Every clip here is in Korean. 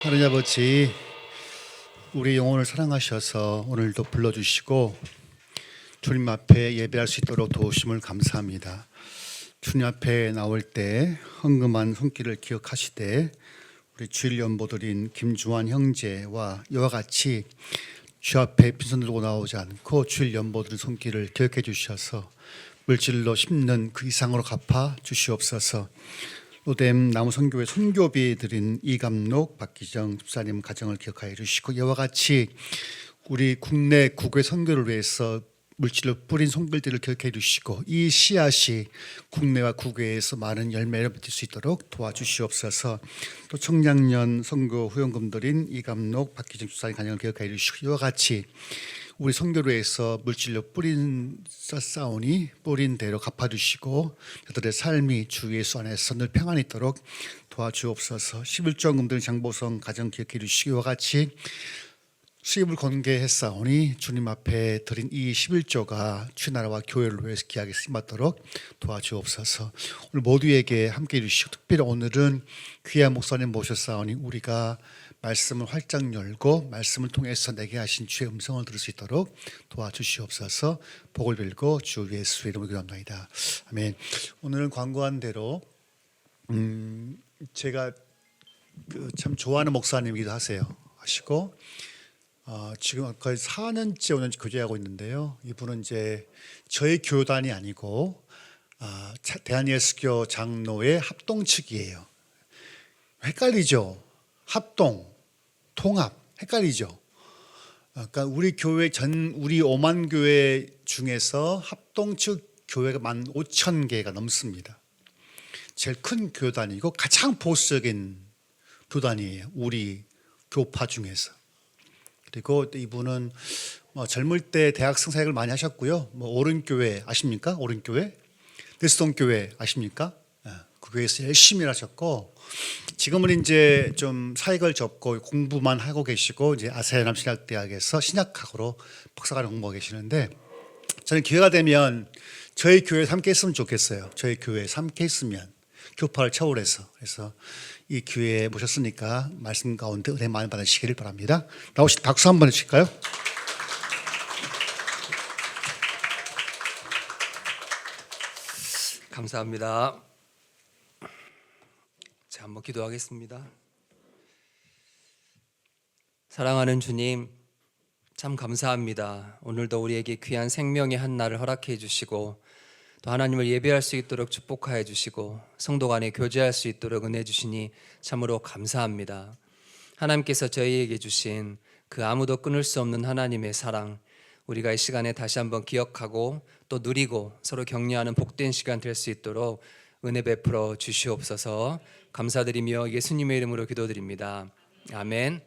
하나님 아버지, 우리 영혼을 사랑하셔서 오늘도 불러주시고 주님 앞에 예배할 수 있도록 도우심을 감사합니다. 주님 앞에 나올 때 헌금한 손길을 기억하시되 우리 주일 연보들인 김주환 형제와 이와 같이 주 앞에 빈손 들고 나오지 않고 주일 연보들 손길을 기억해 주셔서 물질로 심는 그 이상으로 갚아 주시옵소서. 로뎀 나무선교회 선교비 드린 이감록 박기정 집사님 가정을 기억하여 주시고 이와 같이 우리 국내 국외 선교를 위해서 물질로 뿌린 손길들을 기억해 주시고 이 씨앗이 국내와 국외에서 많은 열매를 맺을 수 있도록 도와주시옵소서. 또 청량년 선교 후원금 드린 이감록 박기정 집사님 가정을 기억해 주시고 이와 같이 우리 선교로에서 물질로 뿌린 쌓사오니 뿌린 대로 갚아주시고 그들의 삶이 주 예수 안에서 늘 평안히 있도록 도와주옵소서. 11조원금 드린 장보성 가정 기억해 주시기와 같이 수입을 건개했사오니 주님 앞에 드린 이 11조가 주나라와 교회를 위해서 귀하게 쓰임받도록 도와주옵소서. 오늘 모두에게 함께 해주시고 특별히 오늘은 귀한 목사님 모셨사오니 우리가 말씀을 활짝 열고 말씀을 통해서 내게 하신 주의 음성을 들을 수 있도록 도와주시옵소서. 복을 빌고 주 예수의 이름으로 기도합니다. 아멘. 오늘은 광고한 대로 제가 참 좋아하는 목사님이기도 하시고 지금 거의 4년째 5년째 교제하고 있는데요. 이분은 이제 저희 교단이 아니고 대한예수교 장로의 합동 측이에요. 헷갈리죠? 합동, 통합 헷갈리죠? 그러니까 우리 교회 우리 5만 교회 중에서 합동 측 교회가 15,000개가 넘습니다. 제일 큰 교단이고 가장 보수적인 교단이에요. 우리 교파 중에서. 그리고 이분은 젊을 때 대학생 사역을 많이 하셨고요. 오른교회 아십니까? 오른교회, 대수동교회 아십니까? 그 교회에서 열심히 하셨고 지금은 이제 좀 사역을 접고 공부만 하고 계시고 이제 아세아남 신학대학에서 신학학으로 박사과정 공부하고 계시는데 저는 기회가 되면 저희 교회에서 함께 했으면 좋겠어요. 저희 교회에서 함께 했으면 교파를 초월해서. 그래서 이 기회에 모셨으니까 말씀 가운데 은혜 많이 받으시기를 바랍니다. 나오실 박수 한번 해주실까요? 감사합니다. 자, 한번 기도하겠습니다. 사랑하는 주님, 참 감사합니다. 오늘도 우리에게 귀한 생명의 한 날을 허락해 주시고 또 하나님을 예배할 수 있도록 축복하여 주시고 성도 간에 교제할 수 있도록 은혜 주시니 참으로 감사합니다. 하나님께서 저희에게 주신 그 아무도 끊을 수 없는 하나님의 사랑, 우리가 이 시간에 다시 한번 기억하고 또 누리고 서로 격려하는 복된 시간 될 수 있도록 은혜 베풀어 주시옵소서. 감사드리며 예수님의 이름으로 기도드립니다. 아멘.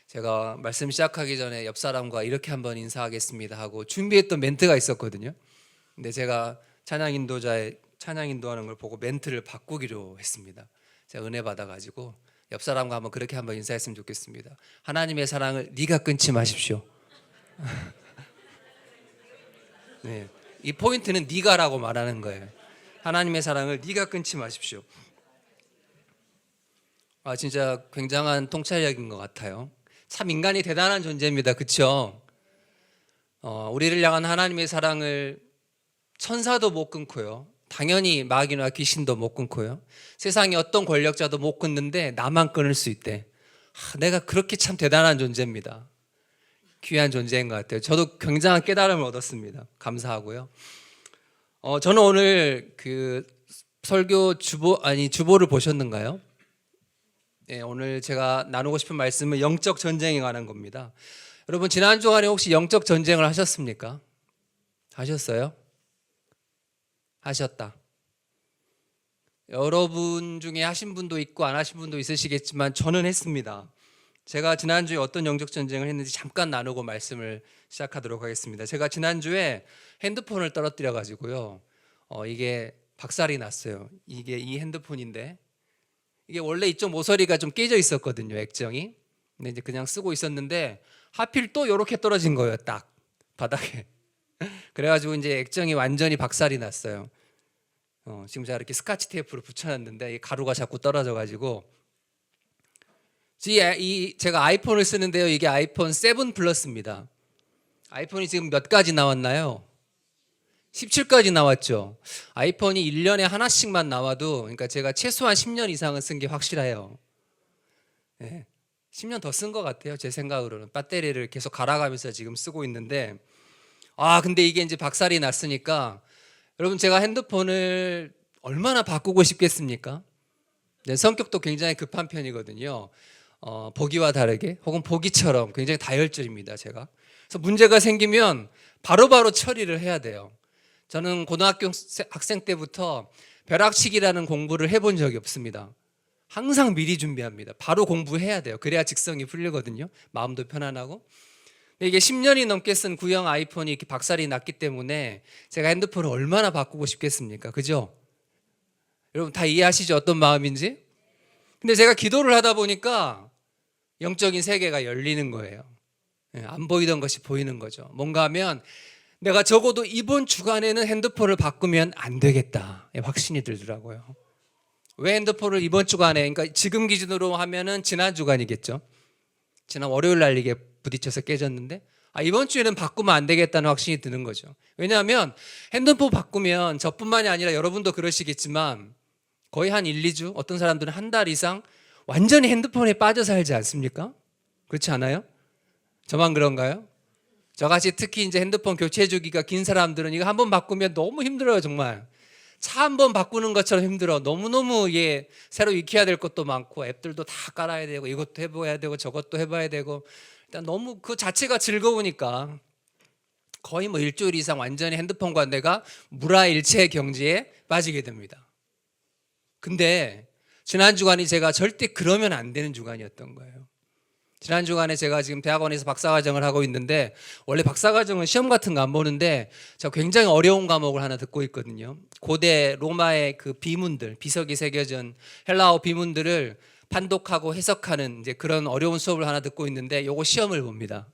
제가 말씀 시작하기 전에 옆 사람과 이렇게 한번 인사하겠습니다 하고 준비했던 멘트가 있었거든요. 근데 제가 찬양 인도하는 걸 보고 멘트를 바꾸기로 했습니다. 제가 은혜 받아가지고 옆 사람과 한번 그렇게 한번 인사했으면 좋겠습니다. 하나님의 사랑을 네가 끊지 마십시오. 네, 이 포인트는 네가라고 말하는 거예요. 하나님의 사랑을 네가 끊지 마십시오. 진짜 굉장한 통찰력인 것 같아요. 참 인간이 대단한 존재입니다. 그렇죠? 우리를 향한 하나님의 사랑을 천사도 못 끊고요. 당연히 마귀나 귀신도 못 끊고요. 세상에 어떤 권력자도 못 끊는데 나만 끊을 수 있대. 내가 그렇게 참 대단한 존재입니다. 귀한 존재인 것 같아요. 저도 굉장한 깨달음을 얻었습니다. 감사하고요. 저는 오늘 그 설교 주보를 보셨는가요? 네, 오늘 제가 나누고 싶은 말씀은 영적 전쟁에 관한 겁니다. 여러분 지난 주간에 혹시 영적 전쟁을 하셨습니까? 하셨어요? 하셨다. 여러분 중에 하신 분도 있고 안 하신 분도 있으시겠지만 저는 했습니다. 제가 지난주에 어떤 영적 전쟁을 했는지 잠깐 나누고 말씀을 시작하도록 하겠습니다. 제가 지난주에 핸드폰을 떨어뜨려 가지고요. 이게 박살이 났어요. 이게 이 핸드폰인데 이게 원래 이쪽 모서리가 좀 깨져 있었거든요. 액정이. 근데 이제 그냥 쓰고 있었는데 하필 또 이렇게 떨어진 거예요. 딱 바닥에. 그래가지고 이제 액정이 완전히 박살이 났어요. 지금 제가 이렇게 스카치 테이프로 붙여놨는데 이 가루가 자꾸 떨어져가지고 제가 아이폰을 쓰는데요. 이게 아이폰 7 플러스입니다. 아이폰이 지금 몇 가지 나왔나요? 17까지 나왔죠. 아이폰이 1년에 하나씩만 나와도, 그러니까 제가 최소한 10년 이상은 쓴 게 확실해요. 네. 10년 더 쓴 것 같아요. 제 생각으로는. 배터리를 계속 갈아가면서 지금 쓰고 있는데, 근데 이게 이제 박살이 났으니까, 여러분 제가 핸드폰을 얼마나 바꾸고 싶겠습니까? 네, 성격도 굉장히 급한 편이거든요. 보기와 다르게, 혹은 보기처럼 굉장히 다혈질입니다, 제가. 그래서 문제가 생기면 바로바로 처리를 해야 돼요. 저는 고등학교 학생 때부터 벼락치기라는 공부를 해본 적이 없습니다. 항상 미리 준비합니다. 바로 공부해야 돼요. 그래야 직성이 풀리거든요. 마음도 편안하고. 근데 이게 10년이 넘게 쓴 구형 아이폰이 이렇게 박살이 났기 때문에 제가 핸드폰을 얼마나 바꾸고 싶겠습니까? 그죠? 여러분 다 이해하시죠? 어떤 마음인지? 근데 제가 기도를 하다 보니까 영적인 세계가 열리는 거예요. 안 보이던 것이 보이는 거죠. 뭔가 하면 내가 적어도 이번 주간에는 핸드폰을 바꾸면 안 되겠다. 확신이 들더라고요. 왜 핸드폰을 이번 주간에, 그러니까 지금 기준으로 하면은 지난 주간이겠죠. 지난 월요일 날 이게 부딪혀서 깨졌는데, 이번 주에는 바꾸면 안 되겠다는 확신이 드는 거죠. 왜냐하면 핸드폰 바꾸면 저뿐만이 아니라 여러분도 그러시겠지만 거의 한 1, 2주, 어떤 사람들은 한 달 이상 완전히 핸드폰에 빠져 살지 않습니까? 그렇지 않아요? 저만 그런가요? 저같이 특히 이제 핸드폰 교체 주기가 긴 사람들은 이거 한번 바꾸면 너무 힘들어요, 정말. 차 한 번 바꾸는 것처럼 힘들어. 너무너무 새로 익혀야 될 것도 많고 앱들도 다 깔아야 되고 이것도 해봐야 되고 저것도 해봐야 되고 일단 너무 그 자체가 즐거우니까 거의 뭐 일주일 이상 완전히 핸드폰과 내가 무라일체 경지에 빠지게 됩니다. 근데 지난 주간이 제가 절대 그러면 안 되는 주간이었던 거예요. 지난 주간에 제가 지금 대학원에서 박사과정을 하고 있는데, 원래 박사과정은 시험 같은 거 안 보는데 제가 굉장히 어려운 과목을 하나 듣고 있거든요. 고대 로마의 그 비문들, 비석이 새겨진 헬라어 비문들을 판독하고 해석하는 이제 그런 어려운 수업을 하나 듣고 있는데, 요거 시험을 봅니다.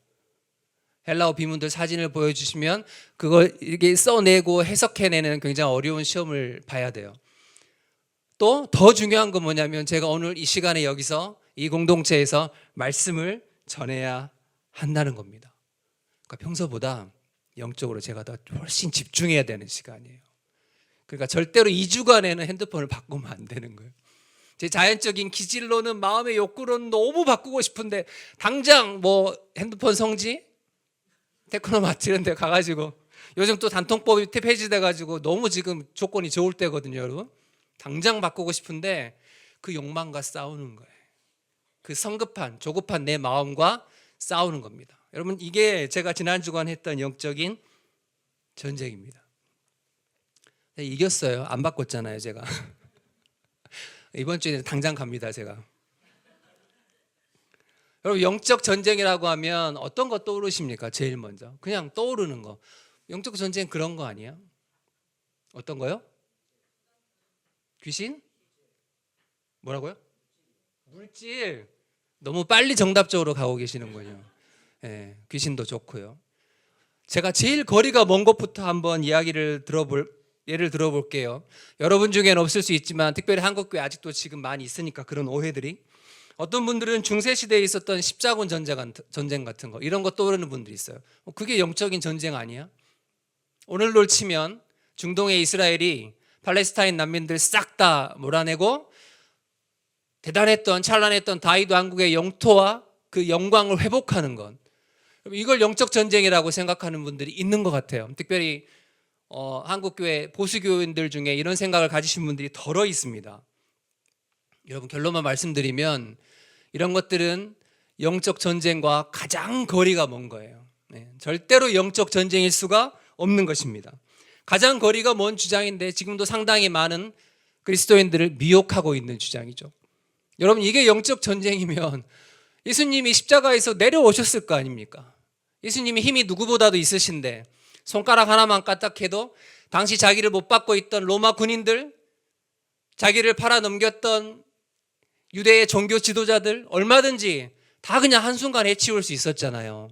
헬라어 비문들 사진을 보여주시면 그걸 이렇게 써내고 해석해내는 굉장히 어려운 시험을 봐야 돼요. 또 더 중요한 건 뭐냐면, 제가 오늘 이 시간에 여기서 이 공동체에서 말씀을 전해야 한다는 겁니다. 그러니까 평소보다 영적으로 제가 더 훨씬 집중해야 되는 시간이에요. 그러니까 절대로 2주간에는 핸드폰을 바꾸면 안 되는 거예요. 제 자연적인 기질로는, 마음의 욕구로는 너무 바꾸고 싶은데, 당장 뭐 핸드폰 성지 테크노마트 이런 데 가가지고, 요즘 또 단통법이 폐지돼가지고 너무 지금 조건이 좋을 때거든요, 여러분. 당장 바꾸고 싶은데 그 욕망과 싸우는 거예요. 그 성급한, 조급한 내 마음과 싸우는 겁니다. 여러분, 이게 제가 지난 주간 했던 영적인 전쟁입니다. 이겼어요. 안 바꿨잖아요, 제가. 이번 주에 당장 갑니다, 제가. 여러분, 영적 전쟁이라고 하면 어떤 거 떠오르십니까? 제일 먼저 그냥 떠오르는 거. 영적 전쟁 그런 거 아니야? 어떤 거요? 귀신? 뭐라고요? 물질. 너무 빨리 정답적으로 가고 계시는군요. 귀신도 좋고요. 제가 제일 거리가 먼 것부터 한번 예를 들어볼게요. 여러분 중에는 없을 수 있지만 특별히 한국교회 아직도 지금 많이 있으니까 그런 오해들이. 어떤 분들은 중세시대에 있었던 십자군 전쟁 같은 거, 이런 거 떠오르는 분들이 있어요. 그게 영적인 전쟁 아니야? 오늘로 치면 중동의 이스라엘이 팔레스타인 난민들 싹 다 몰아내고 대단했던, 찬란했던 다윗 왕국의 영토와 그 영광을 회복하는 것, 이걸 영적 전쟁이라고 생각하는 분들이 있는 것 같아요. 특별히 한국교회 보수교인들 중에 이런 생각을 가지신 분들이 덜어 있습니다. 여러분, 결론만 말씀드리면 이런 것들은 영적 전쟁과 가장 거리가 먼 거예요. 절대로 영적 전쟁일 수가 없는 것입니다. 가장 거리가 먼 주장인데 지금도 상당히 많은 그리스도인들을 미혹하고 있는 주장이죠. 여러분, 이게 영적 전쟁이면 예수님이 십자가에서 내려오셨을 거 아닙니까? 예수님이 힘이 누구보다도 있으신데 손가락 하나만 까딱해도 당시 자기를 못 받고 있던 로마 군인들, 자기를 팔아넘겼던 유대의 종교 지도자들 얼마든지 다 그냥 한순간 해치울 수 있었잖아요.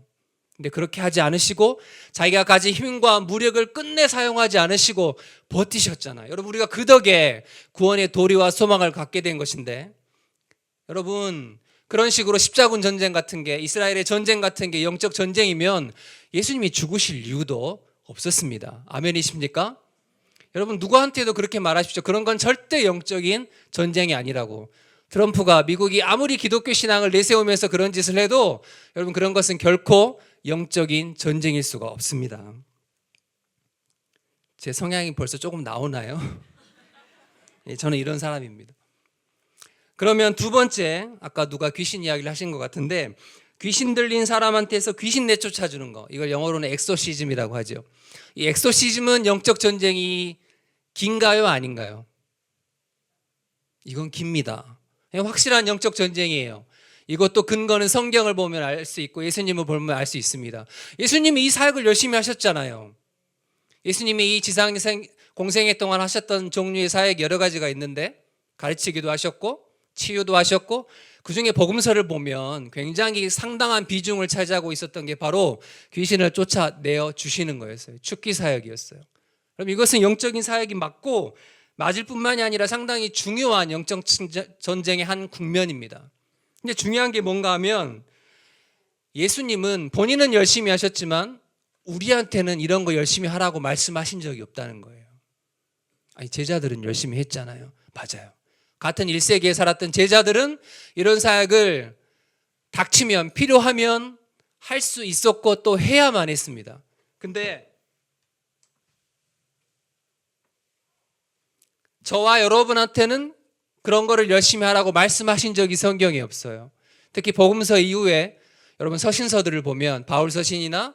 근데 그렇게 하지 않으시고 자기가 가진 힘과 무력을 끝내 사용하지 않으시고 버티셨잖아요. 여러분, 우리가 그 덕에 구원의 도리와 소망을 갖게 된 것인데, 여러분, 그런 식으로 십자군 전쟁 같은 게, 이스라엘의 전쟁 같은 게 영적 전쟁이면 예수님이 죽으실 이유도 없었습니다. 아멘이십니까? 여러분 누구한테도 그렇게 말하십시오. 그런 건 절대 영적인 전쟁이 아니라고. 트럼프가 미국이 아무리 기독교 신앙을 내세우면서 그런 짓을 해도 여러분 그런 것은 결코 영적인 전쟁일 수가 없습니다. 제 성향이 벌써 조금 나오나요? 저는 이런 사람입니다. 그러면 두 번째, 아까 누가 귀신 이야기를 하신 것 같은데, 귀신 들린 사람한테서 귀신 내쫓아주는 거, 이걸 영어로는 엑소시즘이라고 하죠. 이 엑소시즘은 영적 전쟁이 긴가요, 아닌가요? 이건 깁니다. 확실한 영적 전쟁이에요. 이것도 근거는 성경을 보면 알 수 있고 예수님을 보면 알 수 있습니다. 예수님이 이 사역을 열심히 하셨잖아요. 예수님이 이 지상 공생애 동안 하셨던 종류의 사역이 여러 가지가 있는데, 가르치기도 하셨고 치유도 하셨고, 그중에 복음서를 보면 굉장히 상당한 비중을 차지하고 있었던 게 바로 귀신을 쫓아내어 주시는 거였어요. 축기 사역이었어요. 그럼 이것은 영적인 사역이 맞고, 맞을 뿐만이 아니라 상당히 중요한 영적 전쟁의 한 국면입니다. 근데 중요한 게 뭔가 하면, 예수님은 본인은 열심히 하셨지만 우리한테는 이런 거 열심히 하라고 말씀하신 적이 없다는 거예요. 아니, 제자들은 열심히 했잖아요. 맞아요. 같은 1세기에 살았던 제자들은 이런 사역을 닥치면, 필요하면 할 수 있었고 또 해야만 했습니다. 근데 저와 여러분한테는 그런 거를 열심히 하라고 말씀하신 적이 성경에 없어요. 특히 복음서 이후에 여러분 서신서들을 보면, 바울 서신이나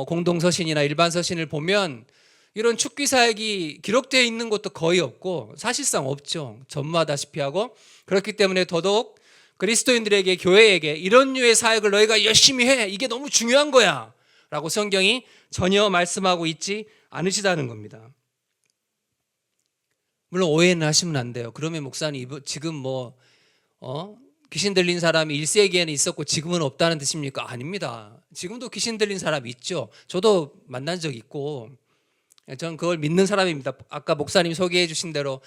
공동 서신이나 일반 서신을 보면 이런 축기 사역이 기록되어 있는 것도 거의 없고 사실상 없죠. 전무하다시피 하고, 그렇기 때문에 더더욱 그리스도인들에게, 교회에게 이런 류의 사역을 너희가 열심히 해, 이게 너무 중요한 거야 라고 성경이 전혀 말씀하고 있지 않으시다는 겁니다. 물론 오해는 하시면 안 돼요. 그러면 목사님 지금 귀신 들린 사람이 1세기에는 있었고 지금은 없다는 뜻입니까? 아닙니다. 지금도 귀신 들린 사람이 있죠. 저도 만난 적 있고 저는 그걸 믿는 사람입니다. 아까 목사님 소개해 주신 대로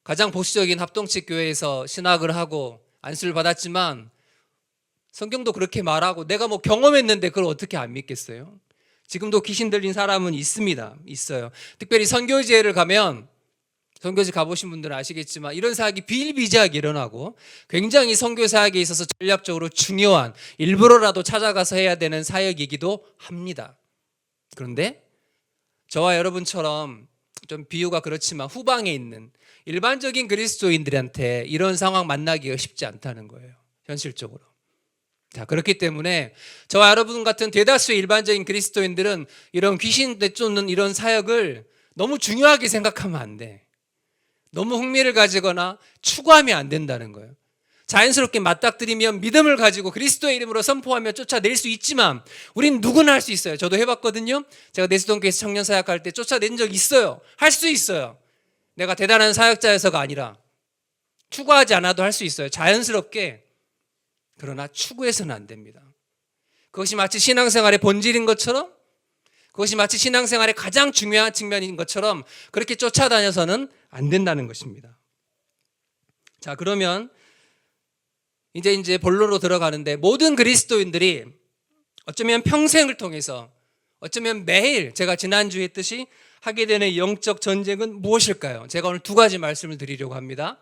가장 보수적인 합동측 교회에서 신학을 하고 안수를 받았지만 성경도 그렇게 말하고 내가 경험했는데 그걸 어떻게 안 믿겠어요? 지금도 귀신 들린 사람은 있습니다. 있어요. 특별히 선교지회를 가면, 선교지 가보신 분들은 아시겠지만 이런 사역이 비일비재하게 일어나고 굉장히 선교 사역에 있어서 전략적으로 중요한, 일부러라도 찾아가서 해야 되는 사역이기도 합니다. 그런데 저와 여러분처럼 좀 비유가 그렇지만 후방에 있는 일반적인 그리스도인들한테 이런 상황 만나기가 쉽지 않다는 거예요. 현실적으로. 자, 그렇기 때문에 저와 여러분 같은 대다수의 일반적인 그리스도인들은 이런 귀신 내쫓는 이런 사역을 너무 중요하게 생각하면 안 돼. 너무 흥미를 가지거나 추구하면 안 된다는 거예요. 자연스럽게 맞닥뜨리면 믿음을 가지고 그리스도의 이름으로 선포하며 쫓아낼 수 있지만 우린 누구나 할 수 있어요. 저도 해봤거든요. 제가 내수동교에서 청년 사역할 때 쫓아낸 적 있어요. 할 수 있어요. 내가 대단한 사역자여서가 아니라 추구하지 않아도 할 수 있어요. 자연스럽게. 그러나 추구해서는 안 됩니다. 그것이 마치 신앙생활의 본질인 것처럼, 그것이 마치 신앙생활의 가장 중요한 측면인 것처럼 그렇게 쫓아다녀서는 안 된다는 것입니다. 자, 그러면 이제 본론으로 들어가는데, 모든 그리스도인들이 어쩌면 평생을 통해서, 어쩌면 매일 제가 지난주에 했듯이 하게 되는 영적 전쟁은 무엇일까요? 제가 오늘 두 가지 말씀을 드리려고 합니다.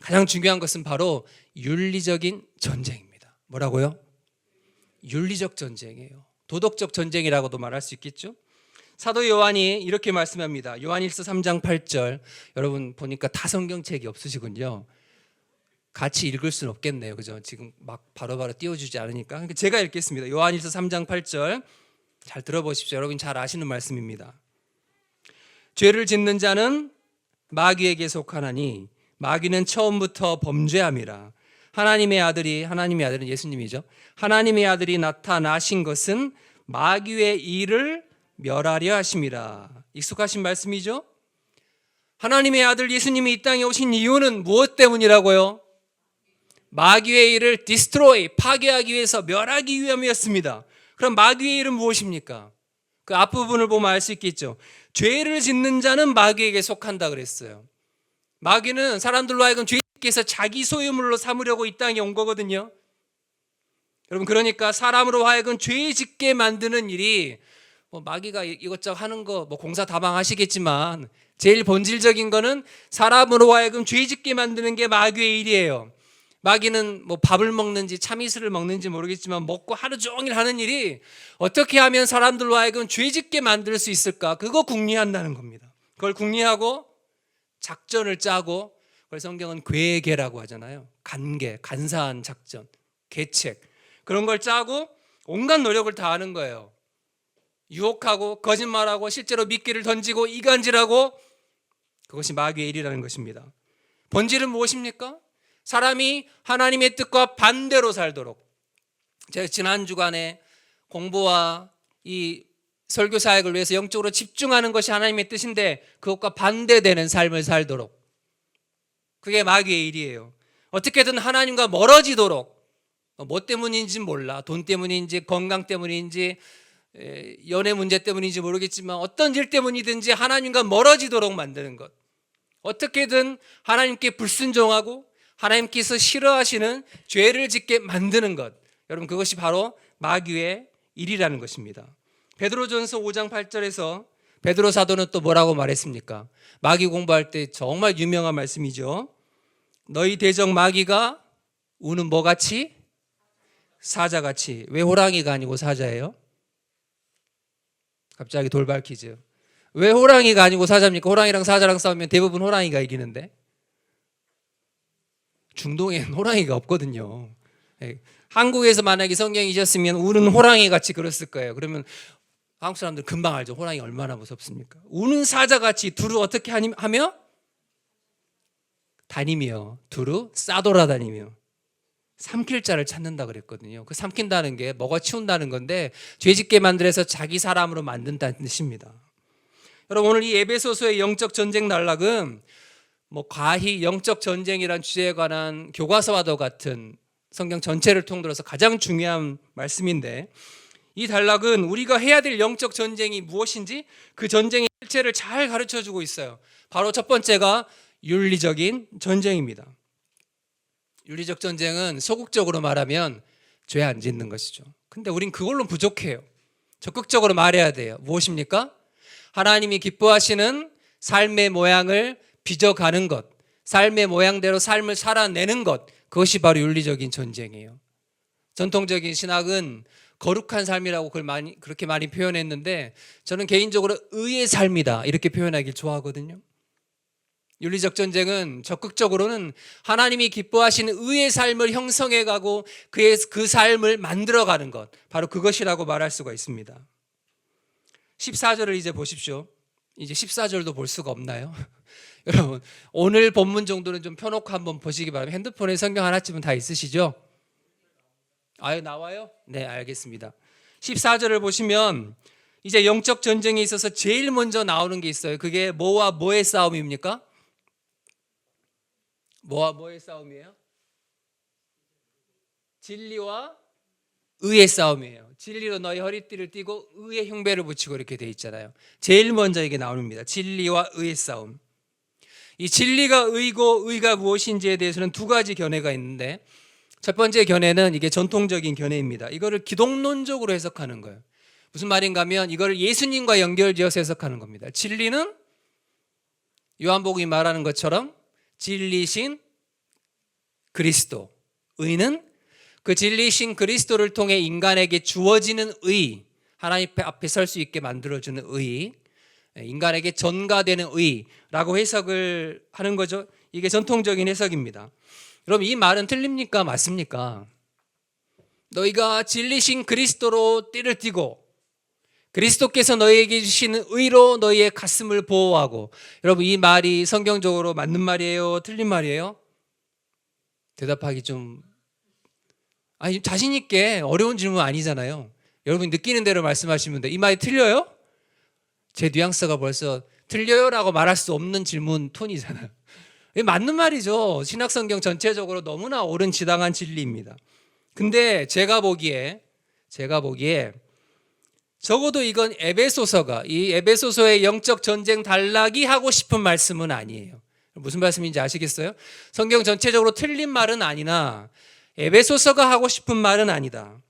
가장 중요한 것은 바로 윤리적인 전쟁입니다. 뭐라고요? 윤리적 전쟁이에요. 도덕적 전쟁이라고도 말할 수 있겠죠. 사도 요한이 이렇게 말씀합니다. 요한일서 3장 8절. 여러분 보니까 다 성경책이 없으시군요. 같이 읽을 수는 없겠네요. 그죠? 지금 막 바로바로 띄워주지 않으니까. 그러니까 제가 읽겠습니다. 요한일서 3장 8절. 잘 들어보십시오. 여러분 잘 아시는 말씀입니다. 죄를 짓는 자는 마귀에게 속하나니 마귀는 처음부터 범죄함이라. 하나님의 아들은 예수님이죠. 하나님의 아들이 나타나신 것은 마귀의 일을 멸하려 하심이라. 익숙하신 말씀이죠. 하나님의 아들 예수님이 이 땅에 오신 이유는 무엇 때문이라고요? 마귀의 일을 디스트로이, 파괴하기 위해서, 멸하기 위함이었습니다. 그럼 마귀의 일은 무엇입니까? 그 앞부분을 보면 알 수 있겠죠. 죄를 짓는 자는 마귀에게 속한다 그랬어요. 마귀는 사람들로 하여금 죄에서 자기 소유물로 삼으려고 이 땅에 온 거거든요. 여러분, 그러니까 사람으로 하여금 죄 짓게 만드는 일이 뭐 마귀가 이것저것 하는 거 뭐 공사 다방 하시겠지만 제일 본질적인 거는 사람으로 하여금 죄 짓게 만드는 게 마귀의 일이에요. 마귀는 뭐 밥을 먹는지 참이슬을 먹는지 모르겠지만 먹고 하루 종일 하는 일이 어떻게 하면 사람들로 하여금 죄 짓게 만들 수 있을까? 그거 궁리한다는 겁니다. 그걸 궁리하고 작전을 짜고, 그걸 성경은 계계라고 하잖아요. 간계, 간사한 작전, 계책, 그런 걸 짜고 온갖 노력을 다하는 거예요. 유혹하고 거짓말하고 실제로 미끼를 던지고 이간질하고, 그것이 마귀의 일이라는 것입니다. 본질은 무엇입니까? 사람이 하나님의 뜻과 반대로 살도록. 제가 지난 주간에 공부와 이 설교 사역을 위해서 영적으로 집중하는 것이 하나님의 뜻인데 그것과 반대되는 삶을 살도록, 그게 마귀의 일이에요. 어떻게든 하나님과 멀어지도록, 뭐 때문인지 몰라, 돈 때문인지 건강 때문인지 연애 문제 때문인지 모르겠지만 어떤 일 때문이든지 하나님과 멀어지도록 만드는 것, 어떻게든 하나님께 불순종하고 하나님께서 싫어하시는 죄를 짓게 만드는 것, 여러분, 그것이 바로 마귀의 일이라는 것입니다. 베드로전서 5장 8절에서 베드로 사도는 또 뭐라고 말했습니까? 마귀 공부할 때 정말 유명한 말씀이죠. 너희 대적 마귀가 우는 뭐같이? 사자같이. 왜 호랑이가 아니고 사자예요? 갑자기 돌발 퀴즈. 왜 호랑이가 아니고 사자입니까? 호랑이랑 사자랑 싸우면 대부분 호랑이가 이기는데. 중동엔 호랑이가 없거든요. 한국에서 만약에 성경이셨으면 우는 호랑이 같이 그랬을 거예요. 그러면 한국 사람들 금방 알죠. 호랑이 얼마나 무섭습니까? 우는 사자같이 두루 어떻게 하며? 다니며, 두루 싸돌아다니며 삼킬 자를 찾는다 그랬거든요. 그 삼킨다는 게 먹어치운다는 건데 죄짓게 만들어서 자기 사람으로 만든다는 뜻입니다. 여러분, 오늘 이 에베소서의 영적 전쟁 단락은 뭐 과히 영적 전쟁이란 주제에 관한 교과서와도 같은 성경 전체를 통틀어서 가장 중요한 말씀인데, 이 단락은 우리가 해야 될 영적 전쟁이 무엇인지 그 전쟁의 실체를 잘 가르쳐주고 있어요. 바로 첫 번째가 윤리적인 전쟁입니다. 윤리적 전쟁은 소극적으로 말하면 죄 안 짓는 것이죠. 근데 우린 그걸로 부족해요. 적극적으로 말해야 돼요. 무엇입니까? 하나님이 기뻐하시는 삶의 모양을 빚어가는 것, 삶의 모양대로 삶을 살아내는 것, 그것이 바로 윤리적인 전쟁이에요. 전통적인 신학은 거룩한 삶이라고 그렇게 많이 표현했는데 저는 개인적으로 의의 삶이다 이렇게 표현하길 좋아하거든요. 윤리적 전쟁은 적극적으로는 하나님이 기뻐하시는 의의 삶을 형성해가고 그 삶을 만들어가는 것, 바로 그것이라고 말할 수가 있습니다. 14절을 이제 보십시오. 이제 14절도 볼 수가 없나요? 여러분, 오늘 본문 정도는 좀 펴놓고 한번 보시기 바랍니다. 핸드폰에 성경 하나쯤은 다 있으시죠? 아유, 나와요? 네, 알겠습니다. 14절을 보시면 이제 영적 전쟁에 있어서 제일 먼저 나오는 게 있어요. 그게 뭐와 뭐의 싸움입니까? 뭐와 뭐의 싸움이에요? 진리와 의의 싸움이에요. 진리로 너희 허리띠를 띠고 의의 흉배를 붙이고 이렇게 돼 있잖아요. 제일 먼저 이게 나옵니다. 진리와 의의 싸움. 이 진리가 의고 의가 무엇인지에 대해서는 두 가지 견해가 있는데, 첫 번째 견해는 이게 전통적인 견해입니다. 이거를 기독론적으로 해석하는 거예요. 무슨 말인가 하면 이거를 예수님과 연결지어서 해석하는 겁니다. 진리는 요한복음이 말하는 것처럼 진리신 그리스도, 의는 그 진리신 그리스도를 통해 인간에게 주어지는 의, 하나님 앞에 설 수 있게 만들어주는 의, 인간에게 전가되는 의라고 해석을 하는 거죠. 이게 전통적인 해석입니다. 여러분, 이 말은 틀립니까? 맞습니까? 너희가 진리신 그리스도로 띠를 띠고 그리스도께서 너희에게 주시는 의로 너희의 가슴을 보호하고, 여러분, 이 말이 성경적으로 맞는 말이에요? 틀린 말이에요? 대답하기 좀 자신 있게, 어려운 질문 아니잖아요. 여러분이 느끼는 대로 말씀하시면 돼요. 이 말이 틀려요? 제 뉘앙스가 벌써 틀려요라고 말할 수 없는 질문 톤이잖아요. 맞는 말이죠. 신약성경 전체적으로 너무나 옳은 지당한 진리입니다. 근데 제가 보기에 적어도 이건 이 에베소서의 영적 전쟁 단락이 하고 싶은 말씀은 아니에요. 무슨 말씀인지 아시겠어요? 성경 전체적으로 틀린 말은 아니나 에베소서가 하고 싶은 말은 아니다.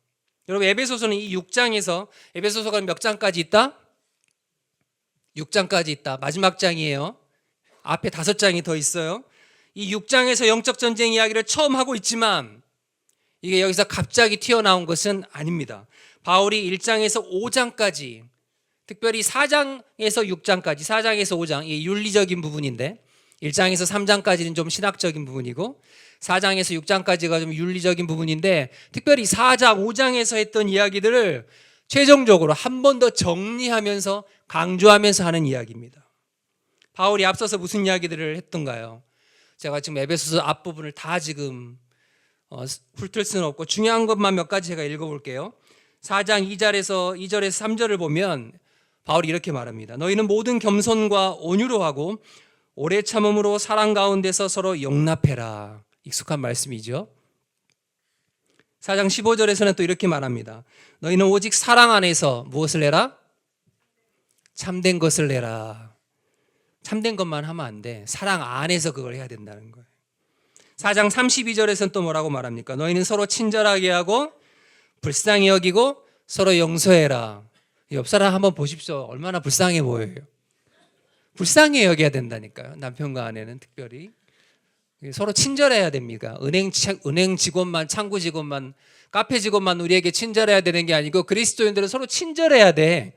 여러분, 에베소서는 이 6장에서, 에베소서가 몇 장까지 있다? 6장까지 있다. 마지막 장이에요. 앞에 5장이 더 있어요. 이 6장에서 영적 전쟁 이야기를 처음 하고 있지만 이게 여기서 갑자기 튀어나온 것은 아닙니다. 바울이 1장에서 5장까지, 특별히 4장에서 6장까지, 4장에서 5장, 이 윤리적인 부분인데 1장에서 3장까지는 좀 신학적인 부분이고 4장에서 6장까지가 좀 윤리적인 부분인데, 특별히 4장, 5장에서 했던 이야기들을 최종적으로 한 번 더 정리하면서 강조하면서 하는 이야기입니다. 바울이 앞서서 무슨 이야기들을 했던가요? 제가 지금 에베소서 앞부분을 다 지금 훑을 수는 없고 중요한 것만 몇 가지 제가 읽어볼게요. 4장 2절에서 3절을 보면 바울이 이렇게 말합니다. 너희는 모든 겸손과 온유로 하고 오래 참음으로 사랑 가운데서 서로 용납해라. 익숙한 말씀이죠. 4장 15절에서는 또 이렇게 말합니다. 너희는 오직 사랑 안에서 무엇을 내라? 참된 것을 내라. 참된 것만 하면 안 돼. 사랑 안에서 그걸 해야 된다는 거예요. 4장 32절에서는 또 뭐라고 말합니까? 너희는 서로 친절하게 하고 불쌍히 여기고 서로 용서해라. 옆 사람 한번 보십시오. 얼마나 불쌍해 보여요. 불쌍히 여겨야 된다니까요. 남편과 아내는 특별히. 서로 친절해야 됩니다. 은행 직원만, 창구 직원만, 카페 직원만 우리에게 친절해야 되는 게 아니고 그리스도인들은 서로 친절해야 돼.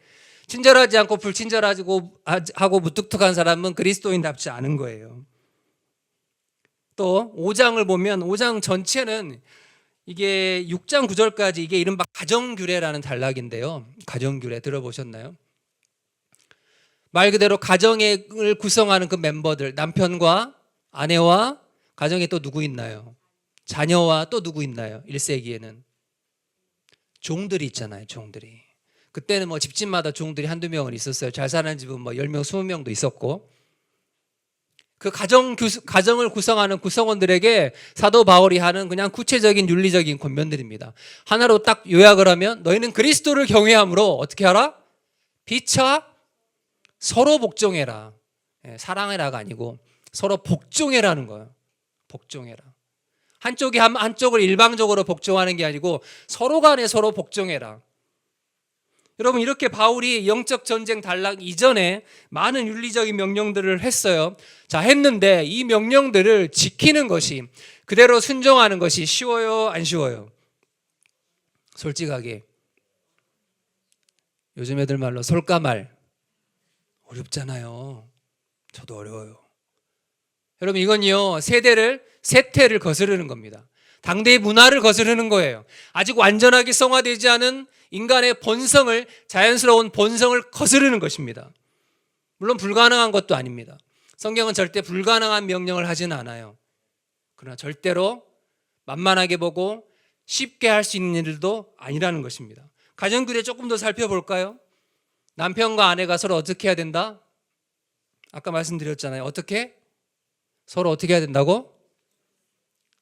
친절하지 않고 불친절하고 무뚝뚝한 사람은 그리스도인답지 않은 거예요. 또 5장을 보면 5장 전체는 이게 6장 9절까지 이게 이른바 가정규례라는 단락인데요. 가정규례 들어보셨나요? 말 그대로 가정을 구성하는 그 멤버들, 남편과 아내와 가정에 또 누구 있나요? 자녀와 또 누구 있나요? 1세기에는 종들이 있잖아요. 종들이. 그때는 뭐 집집마다 종들이 한두 명은 있었어요. 잘 사는 집은 뭐 10명, 20명도 있었고, 그 가정을 구성하는 구성원들에게 사도 바울이 하는 그냥 구체적인 윤리적인 권면들입니다. 하나로 딱 요약을 하면 너희는 그리스도를 경외함으로 어떻게 하라? 피차 서로 복종해라. 사랑해라가 아니고 서로 복종해라는 거예요. 복종해라. 한쪽이 한쪽을 일방적으로 복종하는 게 아니고 서로 간에 서로 복종해라. 여러분, 이렇게 바울이 영적 전쟁 단락 이전에 많은 윤리적인 명령들을 했어요. 자, 했는데 이 명령들을 지키는 것이, 그대로 순종하는 것이 쉬워요, 안 쉬워요? 솔직하게 요즘 애들 말로 솔까말 어렵잖아요. 저도 어려워요. 여러분, 이건요 세태를 거스르는 겁니다. 당대의 문화를 거스르는 거예요. 아직 완전하게 성화되지 않은 인간의 본성을, 자연스러운 본성을 거스르는 것입니다. 물론 불가능한 것도 아닙니다. 성경은 절대 불가능한 명령을 하지는 않아요. 그러나 절대로 만만하게 보고 쉽게 할 수 있는 일도 아니라는 것입니다. 가정규례 조금 더 살펴볼까요? 남편과 아내가 서로 어떻게 해야 된다? 아까 말씀드렸잖아요. 어떻게? 서로 어떻게 해야 된다고?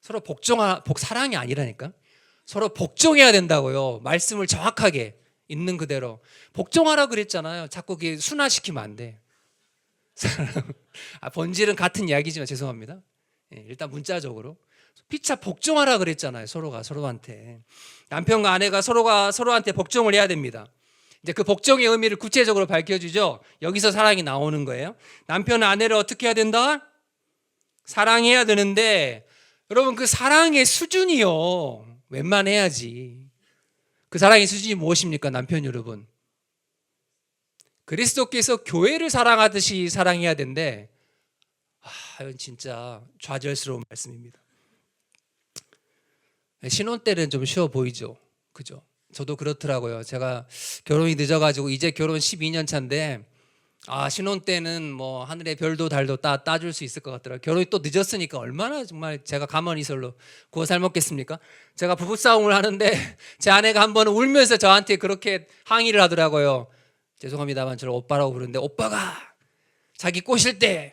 서로 사랑이 아니라니까. 서로 복종해야 된다고요. 말씀을 정확하게 있는 그대로 복종하라 그랬잖아요. 자꾸 그게 순화시키면 안 돼. 본질은 같은 이야기지만 죄송합니다. 일단 문자적으로 피차 복종하라 그랬잖아요. 서로가 서로한테. 남편과 아내가 서로가 서로한테 복종을 해야 됩니다. 이제 그 복종의 의미를 구체적으로 밝혀주죠. 여기서 사랑이 나오는 거예요. 남편은 아내를 어떻게 해야 된다? 사랑해야 되는데, 여러분, 그 사랑의 수준이요, 웬만해야지. 그 사랑의 수준이 무엇입니까? 남편 여러분, 그리스도께서 교회를 사랑하듯이 사랑해야 된대. 이건 진짜 좌절스러운 말씀입니다. 신혼 때는 좀 쉬워 보이죠, 그죠? 저도 그렇더라고요. 제가 결혼이 늦어가지고 이제 결혼 12년 차인데, 신혼 때는 뭐 하늘의 별도 달도 따줄 수 있을 것 같더라고요. 결혼이 또 늦었으니까 얼마나 정말 제가 가만히 있을로 구워 삶았겠습니까? 제가 부부싸움을 하는데 제 아내가 한 번은 울면서 저한테 그렇게 항의를 하더라고요. 죄송합니다만 저를 오빠라고 부르는데, 오빠가 자기 꼬실 때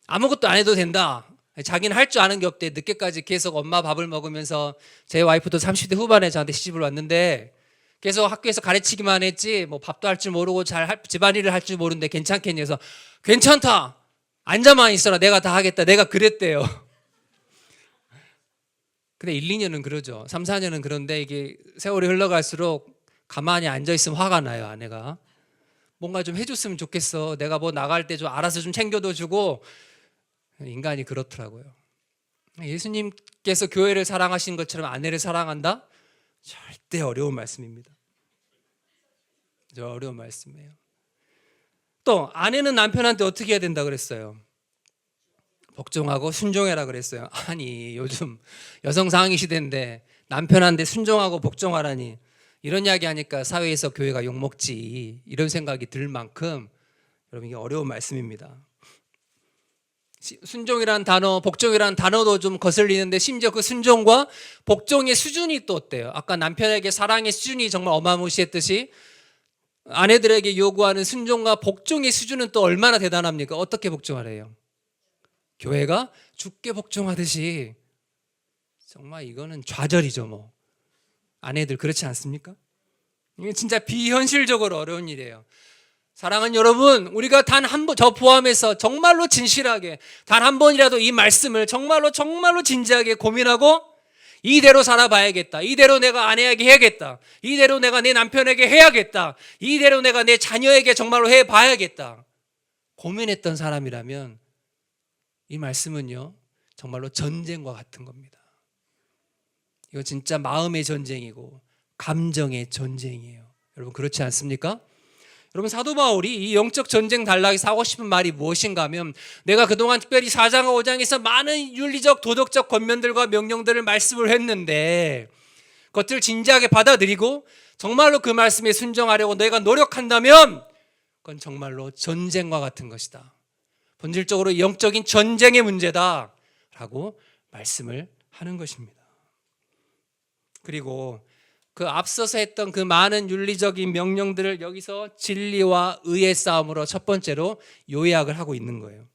아무것도 안 해도 된다. 자기는 할 줄 아는 게 없대. 늦게까지 계속 엄마 밥을 먹으면서, 제 와이프도 30대 후반에 저한테 시집을 왔는데 계속 학교에서 가르치기만 했지 뭐 밥도 할 줄 모르고 집안일을 할 줄 모르는데 괜찮겠니? 해서 괜찮다, 앉아만 있어라, 내가 다 하겠다, 내가 그랬대요. 근데 1, 2년은 그러죠. 3, 4년은 그런데 이게 세월이 흘러갈수록 가만히 앉아 있으면 화가 나요, 아내가. 뭔가 좀 해줬으면 좋겠어. 내가 뭐 나갈 때 좀 알아서 좀 챙겨도 주고. 인간이 그렇더라고요. 예수님께서 교회를 사랑하신 것처럼 아내를 사랑한다? 절대 어려운 말씀입니다. 어려운 말씀이에요. 또 아내는 남편한테 어떻게 해야 된다 그랬어요? 복종하고 순종해라 그랬어요. 아니, 요즘 여성 상위 시대인데 남편한테 순종하고 복종하라니, 이런 이야기 하니까 사회에서 교회가 욕먹지, 이런 생각이 들 만큼 여러분 이게 어려운 말씀입니다. 순종이라는 단어, 복종이라는 단어도 좀 거슬리는데 심지어 그 순종과 복종의 수준이 또 어때요? 아까 남편에게 사랑의 수준이 정말 어마무시했듯이 아내들에게 요구하는 순종과 복종의 수준은 또 얼마나 대단합니까? 어떻게 복종하래요? 교회가 주께 복종하듯이. 정말 이거는 좌절이죠 뭐. 아내들 그렇지 않습니까? 이게 진짜 비현실적으로 어려운 일이에요. 사랑하는 여러분, 우리가 단 한 번, 저 포함해서 정말로 진실하게 단 한 번이라도 이 말씀을 정말로 진지하게 고민하고 이대로 살아봐야겠다, 이대로 내가 아내에게 해야겠다, 이대로 내가 내 남편에게 해야겠다, 이대로 내가 내 자녀에게 정말로 해봐야겠다 고민했던 사람이라면 이 말씀은요 정말로 전쟁과 같은 겁니다. 이거 진짜 마음의 전쟁이고 감정의 전쟁이에요. 여러분 그렇지 않습니까? 여러분 사도 바울이 이 영적 전쟁 단락에서 하고 싶은 말이 무엇인가 하면, 내가 그동안 특별히 4장과 5장에서 많은 윤리적 도덕적 권면들과 명령들을 말씀을 했는데 그것들을 진지하게 받아들이고 정말로 그 말씀에 순종하려고 너희가 노력한다면 그건 정말로 전쟁과 같은 것이다, 본질적으로 영적인 전쟁의 문제다 라고 말씀을 하는 것입니다. 그리고 그 앞서서 했던 그 많은 윤리적인 명령들을 여기서 진리와 의의 싸움으로 첫 번째로 요약을 하고 있는 거예요.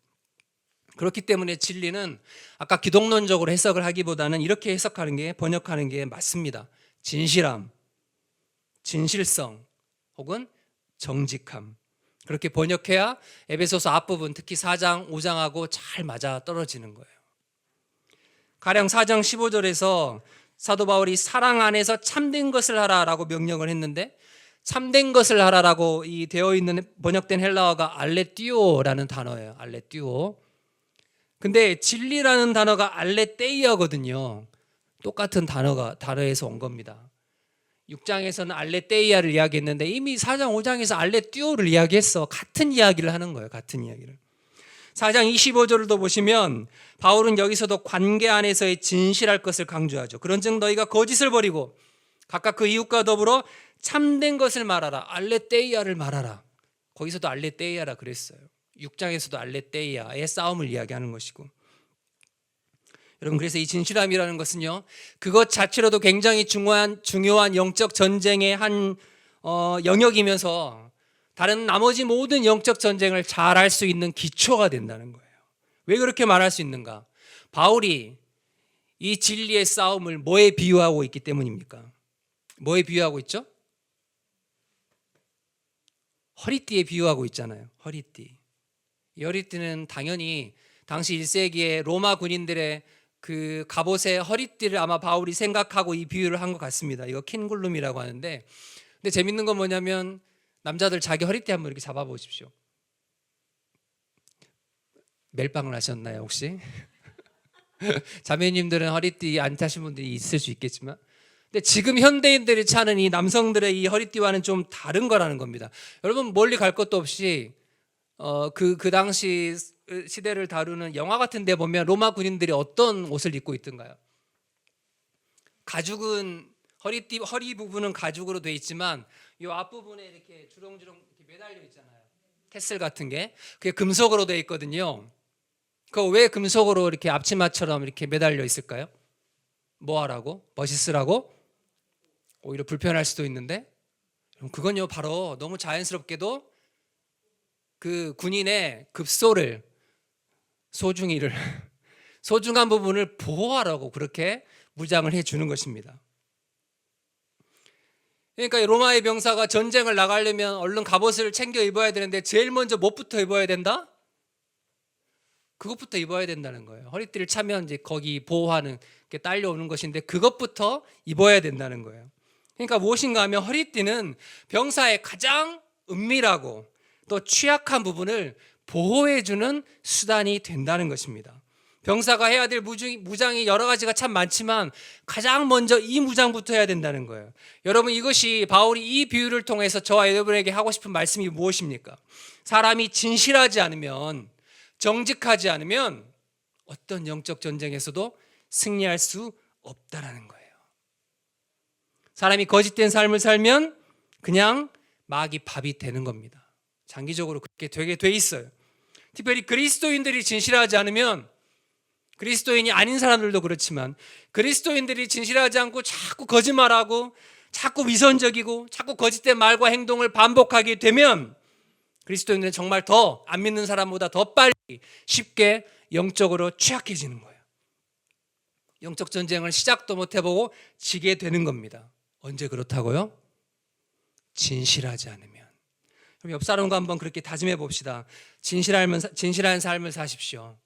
그렇기 때문에 진리는 아까 기독론적으로 해석을 하기보다는 이렇게 해석하는 게, 번역하는 게 맞습니다. 진실함, 진실성 혹은 정직함, 그렇게 번역해야 에베소서 앞부분 특히 4장 5장하고 잘 맞아 떨어지는 거예요. 가령 4장 15절에서 사도 바울이 사랑 안에서 참된 것을 하라라고 명령을 했는데, 참된 것을 하라라고 이 되어 있는 번역된 헬라어가 알레띠오라는 단어예요. 알레띠오. 근데 진리라는 단어가 알레테이아거든요. 똑같은 단어에서 온 겁니다. 6장에서는 알레테이아를 이야기했는데 이미 4장 5장에서 알레띠오를 이야기했어. 같은 이야기를 하는 거예요. 같은 이야기를. 4장 25절도 보시면 바울은 여기서도 관계 안에서의 진실할 것을 강조하죠. 그런즉 너희가 거짓을 버리고 각각 그 이웃과 더불어 참된 것을 말하라, 알레테이아를 말하라. 거기서도 알레테이아라 그랬어요. 6장에서도 알레테이아의 싸움을 이야기하는 것이고, 여러분 그래서 이 진실함이라는 것은요 그것 자체로도 굉장히 중요한 영적 전쟁의 한 영역이면서 다른 나머지 모든 영적 전쟁을 잘 할 수 있는 기초가 된다는 거예요. 왜 그렇게 말할 수 있는가? 바울이 이 진리의 싸움을 뭐에 비유하고 있기 때문입니까? 뭐에 비유하고 있죠? 허리띠에 비유하고 있잖아요. 허리띠. 이 허리띠는 당연히 당시 1세기의 로마 군인들의 그 갑옷의 허리띠를 아마 바울이 생각하고 이 비유를 한 것 같습니다. 이거 킨굴룸이라고 하는데, 근데 재밌는 건 뭐냐면 남자들 자기 허리띠 한번 이렇게 잡아보십시오. 멜빵을 하셨나요 혹시? 자매님들은 허리띠 안 차신 분들이 있을 수 있겠지만, 근데 지금 현대인들이 차는 이 남성들의 이 허리띠와는 좀 다른 거라는 겁니다. 여러분 멀리 갈 것도 없이 그 당시 시대를 다루는 영화 같은 데 보면 로마 군인들이 어떤 옷을 입고 있던가요? 가죽은 허리 부분은 가죽으로 돼 있지만 이 앞부분에 이렇게 주렁주렁 이렇게 매달려 있잖아요. 테슬 같은 게 그게 금속으로 돼 있거든요. 그거 왜 금속으로 이렇게 앞치마처럼 이렇게 매달려 있을까요? 뭐 하라고? 멋있으라고? 오히려 불편할 수도 있는데, 그건요 바로 너무 자연스럽게도 그 군인의 급소를, 소중한 부분을 보호하라고 그렇게 무장을 해주는 것입니다. 그러니까 로마의 병사가 전쟁을 나가려면 얼른 갑옷을 챙겨 입어야 되는데 제일 먼저 뭐부터 입어야 된다? 그것부터 입어야 된다는 거예요. 허리띠를 차면 이제 거기 보호하는 이렇게 딸려오는 것인데 그것부터 입어야 된다는 거예요. 그러니까 무엇인가 하면 허리띠는 병사의 가장 은밀하고 또 취약한 부분을 보호해주는 수단이 된다는 것입니다. 병사가 해야 될 무장이 여러 가지가 참 많지만 가장 먼저 이 무장부터 해야 된다는 거예요. 여러분, 이것이 바울이 이 비유를 통해서 저와 여러분에게 하고 싶은 말씀이 무엇입니까? 사람이 진실하지 않으면, 정직하지 않으면 어떤 영적 전쟁에서도 승리할 수 없다라는 거예요. 사람이 거짓된 삶을 살면 그냥 마귀 밥이 되는 겁니다. 장기적으로 그렇게 되게 돼 있어요. 특별히 그리스도인들이 진실하지 않으면, 그리스도인이 아닌 사람들도 그렇지만 그리스도인들이 진실하지 않고 자꾸 거짓말하고 자꾸 위선적이고 자꾸 거짓된 말과 행동을 반복하게 되면 그리스도인들은 정말 더 안 믿는 사람보다 더 빨리 쉽게 영적으로 취약해지는 거예요. 영적 전쟁을 시작도 못 해보고 지게 되는 겁니다. 언제 그렇다고요? 진실하지 않으면. 그럼 옆 사람과 한번 그렇게 다짐해 봅시다. 진실한 삶을 사십시오.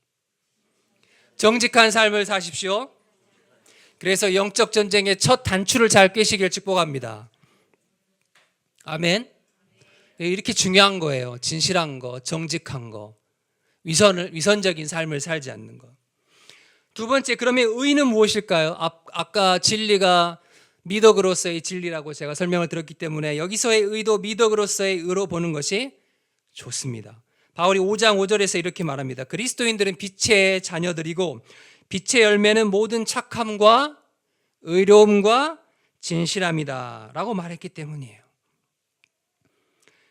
정직한 삶을 사십시오. 그래서 영적 전쟁의 첫 단추를 잘 꿰시길 축복합니다. 아멘. 이렇게 중요한 거예요. 진실한 거, 정직한 거, 위선적인 삶을 살지 않는 거. 두 번째, 그러면 의는 무엇일까요? 아까 진리가 미덕으로서의 진리라고 제가 설명을 드렸기 때문에 여기서의 의도 미덕으로서의 의로 보는 것이 좋습니다. 바울이 5장 5절에서 이렇게 말합니다. 그리스도인들은 빛의 자녀들이고 빛의 열매는 모든 착함과 의로움과 진실함이다 라고 말했기 때문이에요.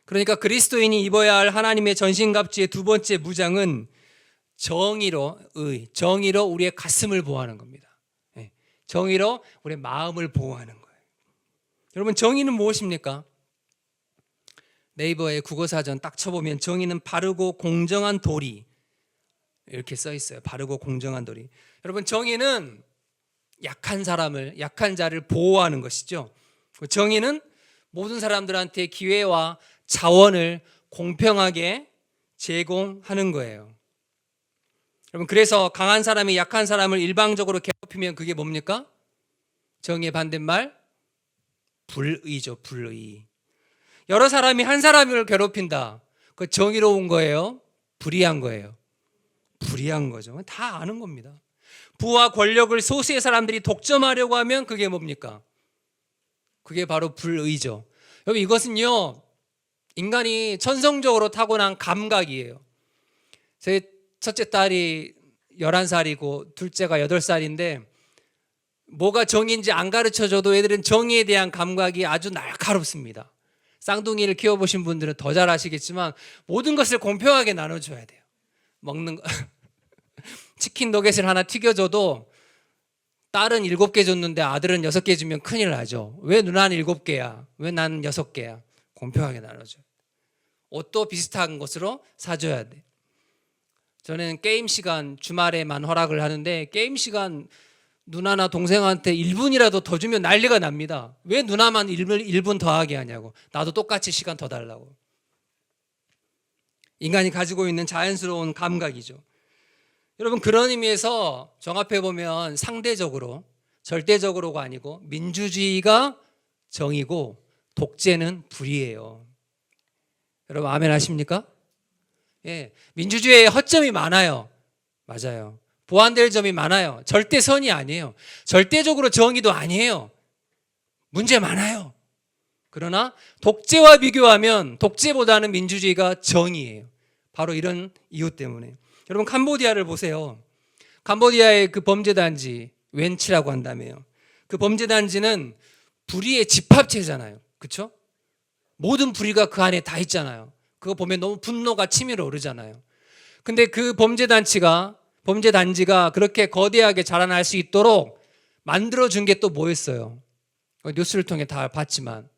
그러니까 그리스도인이 입어야 할 하나님의 전신갑주의 두 번째 무장은 정의로 우리의 가슴을 보호하는 겁니다. 정의로 우리의 마음을 보호하는 거예요. 여러분, 정의는 무엇입니까? 네이버에 국어사전 딱 쳐보면 정의는 바르고 공정한 도리 이렇게 써 있어요. 바르고 공정한 도리. 여러분, 정의는 약한 자를 보호하는 것이죠. 정의는 모든 사람들한테 기회와 자원을 공평하게 제공하는 거예요. 여러분, 그래서 강한 사람이 약한 사람을 일방적으로 괴롭히면 그게 뭡니까? 정의의 반대말 불의죠. 불의. 여러 사람이 한 사람을 괴롭힌다. 그 정의로운 거예요? 불의한 거예요? 불의한 거죠. 다 아는 겁니다. 부와 권력을 소수의 사람들이 독점하려고 하면 그게 뭡니까? 그게 바로 불의죠. 여러분, 이것은요, 인간이 천성적으로 타고난 감각이에요. 제 첫째 딸이 11살이고 둘째가 8살인데 뭐가 정의인지 안 가르쳐줘도 애들은 정의에 대한 감각이 아주 날카롭습니다. 쌍둥이를 키워보신 분들은 더 잘 아시겠지만 모든 것을 공평하게 나눠줘야 돼요. 먹는 거 치킨 너겟을 하나 튀겨줘도 딸은 7개 줬는데 아들은 6개 주면 큰일 나죠. 왜 누나는 7개야? 왜 나는 6개야? 공평하게 나눠줘요. 옷도 비슷한 것으로 사줘야 돼. 저는 게임 시간 주말에만 허락을 하는데 게임 시간 누나나 동생한테 1분이라도 더 주면 난리가 납니다. 왜 누나만 1분 더 하게 하냐고. 나도 똑같이 시간 더 달라고. 인간이 가지고 있는 자연스러운 감각이죠. 여러분, 그런 의미에서 종합해보면 상대적으로, 절대적으로가 아니고 민주주의가 정이고 독재는 불이에요. 여러분, 아멘 하십니까? 예, 민주주의에 허점이 많아요. 맞아요. 보완될 점이 많아요. 절대선이 아니에요. 절대적으로 정의도 아니에요. 문제 많아요. 그러나 독재와 비교하면 독재보다는 민주주의가 정의예요. 바로 이런 이유 때문에. 여러분, 캄보디아를 보세요. 캄보디아의 그 범죄단지 웬치라고 한다며요. 그 범죄단지는 불의의 집합체잖아요. 그렇죠? 모든 불의가 그 안에 다 있잖아요. 그거 보면 너무 분노가 치밀어 오르잖아요. 근데 그 범죄단지가 그렇게 거대하게 자라날 수 있도록 만들어준 게 또 뭐였어요? 뉴스를 통해 다 봤지만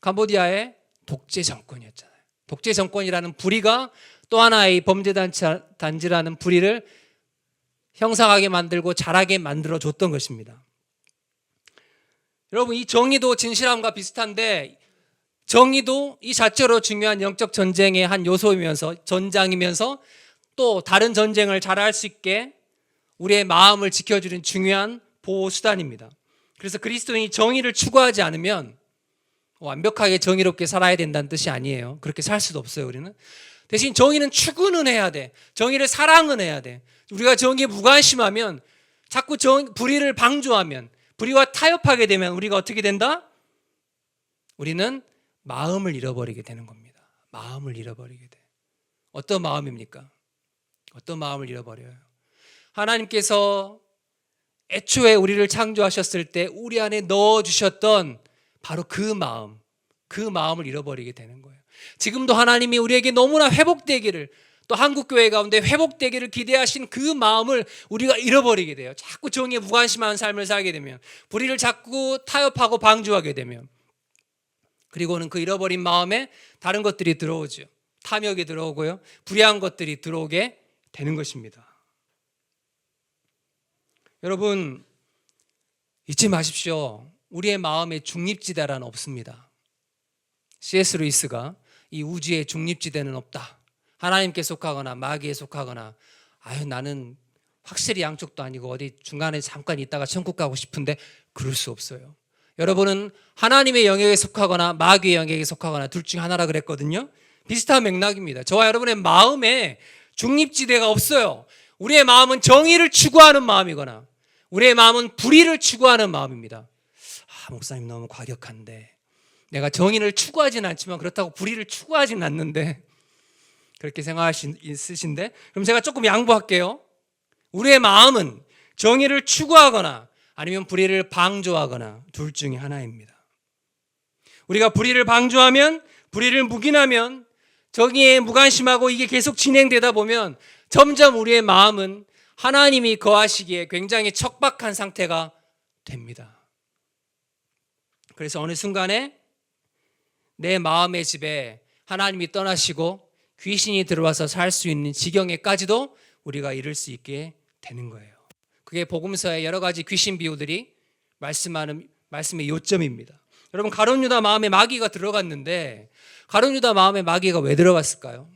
캄보디아의 독재 정권이었잖아요. 독재 정권이라는 불의가 또 하나의 범죄단지라는 불의를 형성하게 만들고 자라게 만들어줬던 것입니다. 여러분, 이 정의도 진실함과 비슷한데 정의도 이 자체로 중요한 영적 전쟁의 한 요소이면서 전장이면서 또 다른 전쟁을 잘할 수 있게 우리의 마음을 지켜주는 중요한 보호 수단입니다. 그래서 그리스도인이 정의를 추구하지 않으면 완벽하게 정의롭게 살아야 된다는 뜻이 아니에요. 그렇게 살 수도 없어요, 우리는. 대신 정의는 추구는 해야 돼. 정의를 사랑은 해야 돼. 우리가 정의에 무관심하면, 자꾸 불의를 방조하면, 불의와 타협하게 되면 우리가 어떻게 된다? 우리는 마음을 잃어버리게 되는 겁니다. 마음을 잃어버리게 돼. 어떤 마음입니까? 어떤 마음을 잃어버려요? 하나님께서 애초에 우리를 창조하셨을 때 우리 안에 넣어주셨던 바로 그 마음을 잃어버리게 되는 거예요. 지금도 하나님이 우리에게 너무나 회복되기를, 또 한국교회 가운데 회복되기를 기대하신 그 마음을 우리가 잃어버리게 돼요. 자꾸 정의에 무관심한 삶을 살게 되면, 불의를 자꾸 타협하고 방조하게 되면, 그리고는 그 잃어버린 마음에 다른 것들이 들어오죠. 탐욕이 들어오고요, 불의한 것들이 들어오게 되는 것입니다. 여러분, 잊지 마십시오. 우리의 마음에 중립지대란 없습니다. C.S. 루이스가 이 우주에 중립지대는 없다. 하나님께 속하거나 마귀에 속하거나, 나는 확실히 양쪽도 아니고 어디 중간에 잠깐 있다가 천국 가고 싶은데, 그럴 수 없어요. 여러분은 하나님의 영역에 속하거나 마귀의 영역에 속하거나 둘 중 하나라 그랬거든요. 비슷한 맥락입니다. 저와 여러분의 마음에 중립지대가 없어요. 우리의 마음은 정의를 추구하는 마음이거나 우리의 마음은 불의를 추구하는 마음입니다. 목사님 너무 과격한데, 내가 정의를 추구하진 않지만 그렇다고 불의를 추구하진 않는데, 그렇게 생각하시는데, 그럼 제가 조금 양보할게요. 우리의 마음은 정의를 추구하거나 아니면 불의를 방조하거나 둘 중에 하나입니다. 우리가 불의를 방조하면, 불의를 묵인하면, 정의에 무관심하고 이게 계속 진행되다 보면 점점 우리의 마음은 하나님이 거하시기에 굉장히 척박한 상태가 됩니다. 그래서 어느 순간에 내 마음의 집에 하나님이 떠나시고 귀신이 들어와서 살 수 있는 지경에까지도 우리가 이를 수 있게 되는 거예요. 그게 복음서의 여러 가지 귀신 비유들이 말씀하는 말씀의 요점입니다. 여러분, 가룟 유다 마음에 마귀가 들어갔는데, 가룟 유다 마음에 마귀가 왜 들어갔을까요?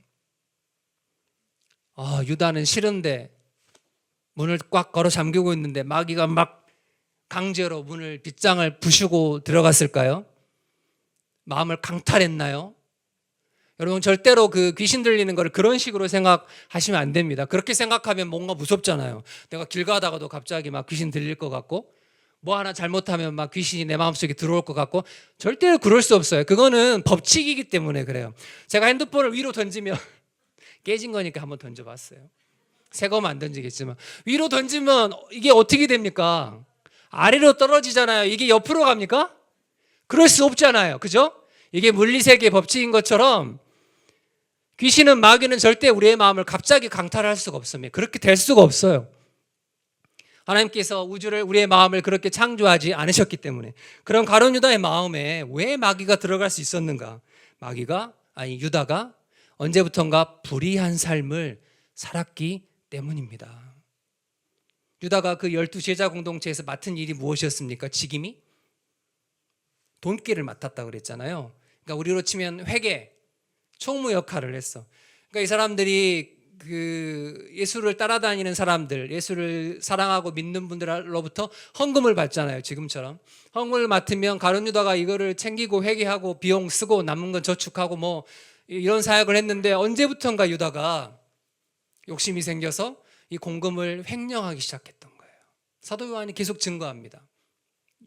유다는 싫은데 문을 꽉 걸어 잠그고 있는데 마귀가 막 강제로 문을 빗장을 부수고 들어갔을까요? 마음을 강탈했나요? 여러분, 절대로 그 귀신 들리는 걸 그런 식으로 생각하시면 안 됩니다. 그렇게 생각하면 뭔가 무섭잖아요. 내가 길 가다가도 갑자기 막 귀신 들릴 것 같고, 뭐 하나 잘못하면 막 귀신이 내 마음속에 들어올 것 같고, 절대로 그럴 수 없어요. 그거는 법칙이기 때문에 그래요. 제가 핸드폰을 위로 던지면 깨진 거니까 한번 던져봤어요. 새 거면 안 던지겠지만, 위로 던지면 이게 어떻게 됩니까? 아래로 떨어지잖아요. 이게 옆으로 갑니까? 그럴 수 없잖아요. 그죠? 이게 물리세계의 법칙인 것처럼 귀신은, 마귀는 절대 우리의 마음을 갑자기 강탈할 수가 없습니다. 그렇게 될 수가 없어요. 하나님께서 우주를, 우리의 마음을 그렇게 창조하지 않으셨기 때문에. 그럼 가룟 유다의 마음에 왜 마귀가 들어갈 수 있었는가? 유다가 언제부턴가 불의한 삶을 살았기 때문입니다. 유다가 그 12제자 공동체에서 맡은 일이 무엇이었습니까? 직임이? 돈깨를 맡았다고 그랬잖아요. 그러니까 우리로 치면 회계, 총무 역할을 했어. 그러니까 이 사람들이 그 예수를 따라다니는 사람들, 예수를 사랑하고 믿는 분들로부터 헌금을 받잖아요. 지금처럼 헌금을 맡으면 가룟 유다가 이거를 챙기고 회계하고 비용 쓰고 남은 건 저축하고 뭐 이런 사역을 했는데, 언제부턴가 유다가 욕심이 생겨서 이 공금을 횡령하기 시작했던 거예요. 사도 요한이 계속 증거합니다.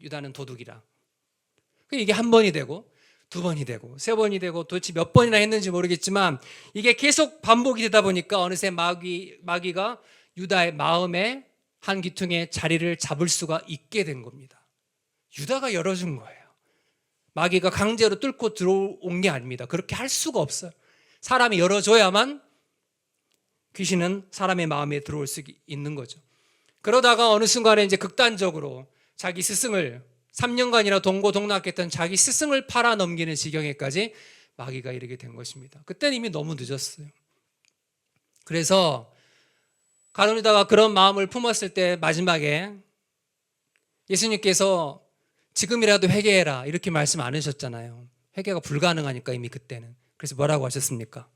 유다는 도둑이라. 이게 한 번이 되고 두 번이 되고 세 번이 되고 도대체 몇 번이나 했는지 모르겠지만, 이게 계속 반복이 되다 보니까 어느새 마귀가 유다의 마음에 한 귀퉁에 자리를 잡을 수가 있게 된 겁니다. 유다가 열어준 거예요. 마귀가 강제로 뚫고 들어온 게 아닙니다. 그렇게 할 수가 없어요. 사람이 열어줘야만 귀신은 사람의 마음에 들어올 수 있는 거죠. 그러다가 어느 순간에 이제 극단적으로 자기 스승을, 3년간이나 동고동락했던 자기 스승을 팔아 넘기는 지경에까지 마귀가 이르게 된 것입니다. 그때는 이미 너무 늦었어요. 그래서 가룟 유다가 그런 마음을 품었을 때 마지막에 예수님께서 지금이라도 회개해라 이렇게 말씀 안 하셨잖아요. 회개가 불가능하니까 이미 그때는. 그래서 뭐라고 하셨습니까?